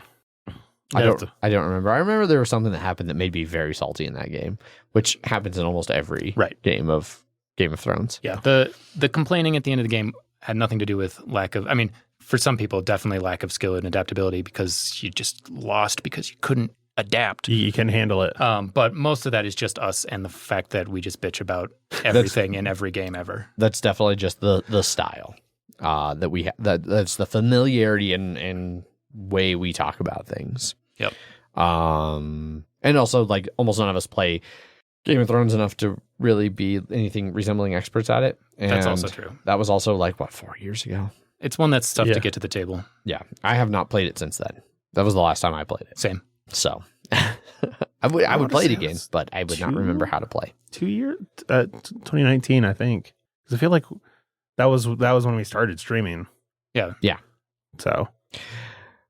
I don't remember. I remember there was something that happened that made me very salty in that game, which happens in almost every game of Game of Thrones. Yeah. The complaining at the end of the game had nothing to do with lack of, I mean, for some people, definitely lack of skill and adaptability because you just lost because you couldn't adapt. You can handle it. But most of that is just us and the fact that we just bitch about everything in every game ever. That's definitely just the style that we have. That's the familiarity and way we talk about things. Yep. And also, like, almost none of us play Game of Thrones enough to really be anything resembling experts at it. And that's also true. That was also like, 4 years ago? It's one that's tough to get to the table. Yeah. I have not played it since then. That was the last time I played it. Same. So I would play it again, but I would not remember how to play. 2 years? 2019, I think. Because I feel like that was when we started streaming. Yeah. Yeah. So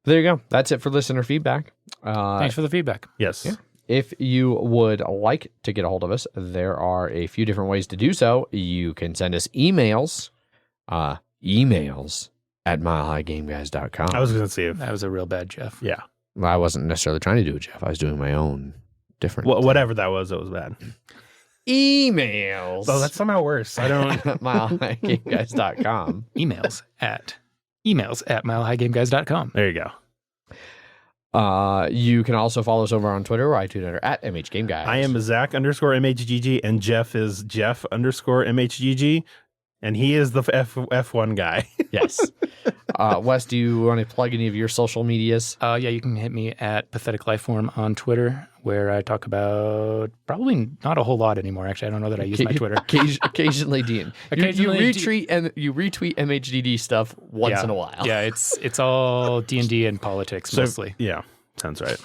there you go. That's it for listener feedback. Thanks for the feedback. Yes. Yeah. If you would like to get a hold of us, there are a few different ways to do so. You can send us emails at milehighgameguys.com. I was going to see if That was a real bad Jeff. yeah. Well, I wasn't necessarily trying to do it, Jeff. I was doing my own different. Whatever that was, it was bad. Emails. Oh, that's somehow worse. I don't. milehighgameguys.com. Emails at milehighgameguys.com. There you go. You can also follow us over on Twitter, where I tweet under at MHGameGuys. I am Zach_MHGG, and Jeff is Jeff_MHGG, and he is the F1 guy. Yes. Wes, do you want to plug any of your social medias? Yeah, you can hit me at Pathetic Lifeform on Twitter, where I talk about probably not a whole lot anymore. Actually, I don't know that I use my Twitter. Occasionally, Dean. Occasionally, you retweet MHDD stuff once in a while. Yeah, it's all D&D and politics mostly. Yeah, sounds right.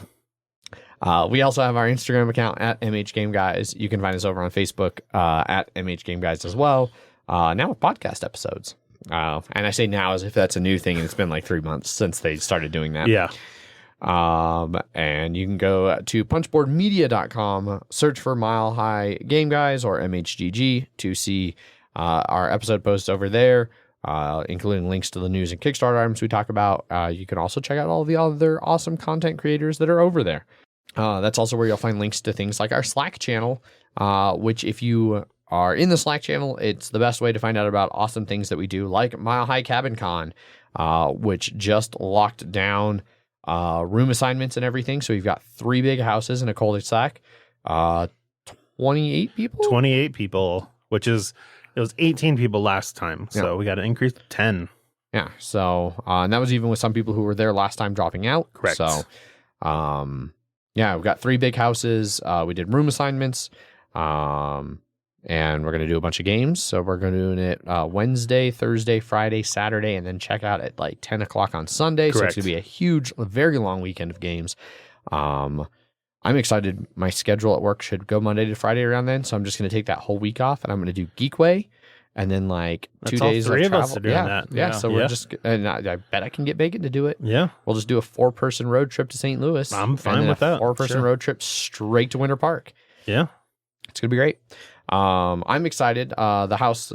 We also have our Instagram account at MHGameGuys. You can find us over on Facebook at MHGameGuys as well. Now with podcast episodes. And I say now as if that's a new thing, and it's been like 3 months since they started doing that. Yeah. And you can go to punchboardmedia.com, search for Mile High Game Guys or MHGG to see our episode posts over there, including links to the news and Kickstarter items we talk about. You can also check out all the other awesome content creators that are over there. That's also where you'll find links to things like our Slack channel, which if you are in the Slack channel, it's the best way to find out about awesome things that we do, like Mile High Cabin Con, which just locked down room assignments and everything. So we've got 3 big houses in a cul-de-sac, 28 people? 28 people, it was 18 people last time. So we got an increase to 10. Yeah. So, and that was even with some people who were there last time dropping out. Correct. So, yeah, we've got 3 big houses. We did room assignments. And we're going to do a bunch of games. So we're going to do it Wednesday, Thursday, Friday, Saturday, and then check out at like 10 o'clock on Sunday. Correct. So it's going to be a huge, very long weekend of games. I'm excited. My schedule at work should go Monday to Friday around then. So I'm just going to take that whole week off, and I'm going to do Geekway. And then like 2 days of travel. Us are doing that. Yeah. So we're just, and I bet I can get Bacon to do it. Yeah. We'll just do a 4-person road trip to St. Louis. I'm fine with that. 4-person road trip straight to Winter Park. Yeah. It's going to be great. I'm excited. The house,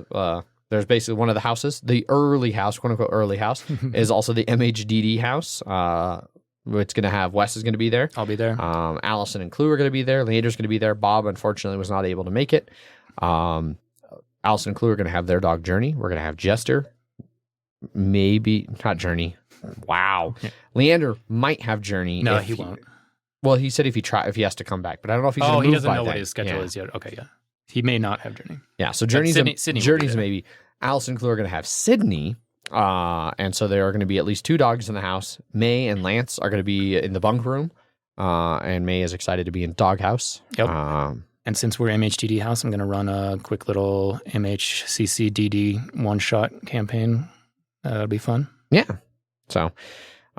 there's basically one of the houses, the early house, quote unquote early house, is also the MHDD house. It's going to have Wes is going to be there. I'll be there. Allison and Clue are going to be there. Leander's going to be there. Bob, unfortunately, was not able to make it. Allison and Clue are going to have their dog Journey. We're going to have Jester. Maybe not Journey. Wow. Leander might have Journey. No, he won't. Well, he said if he has to come back, but I don't know if he's going to move. He doesn't know by what then. his schedule is yet. Okay, yeah. He may not have Journey. Yeah, so Journey's Sydney Journey's maybe. Allison and Clue are going to have Sydney, and so there are going to be at least 2 dogs in the house. May and Lance are going to be in the bunk room, and May is excited to be in Doghouse. Yep. And since we're MHDD house, I'm going to run a quick little MHCCDD one-shot campaign. That'll be fun. Yeah. So,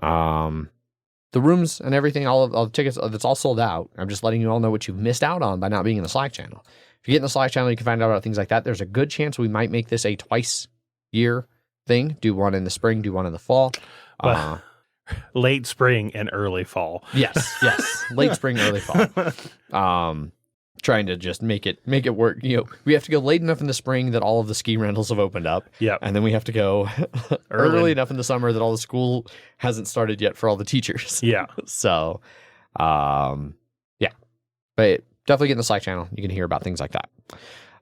the rooms and everything, all the tickets, that's all sold out. I'm just letting you all know what you've missed out on by not being in the Slack channel. If you get in the Slack channel, you can find out about things like that. There's a good chance we might make this a twice-year thing. Do one in the spring, do one in the fall. Late spring and early fall. Yes. Late spring, early fall. Trying to just make it work. We have to go late enough in the spring that all of the ski rentals have opened up. Yeah. And then we have to go early enough in the summer that all the school hasn't started yet for all the teachers. Yeah. So, yeah. But definitely get in the Slack channel. You can hear about things like that.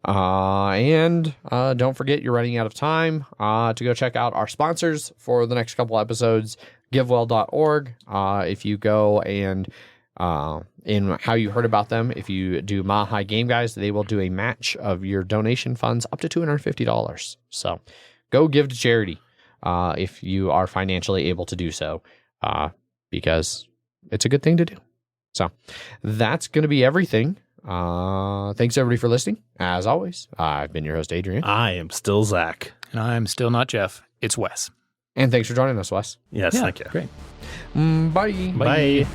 And don't forget, you're running out of time to go check out our sponsors for the next couple episodes, givewell.org. If you go and in how you heard about them, if you do Mile High Game Guys, they will do a match of your donation funds up to $250. So go give to charity if you are financially able to do so, because it's a good thing to do. So that's going to be everything. Thanks everybody for listening. As always, I've been your host, Adrian. I am still Zach. And I'm still not Jeff. It's Wes. And thanks for joining us, Wes. Yes, thank you. Great. Bye. Bye.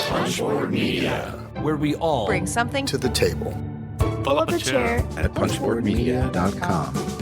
Punchboard Media, where we all bring something to the table. Pull up a chair at punchboardmedia.com.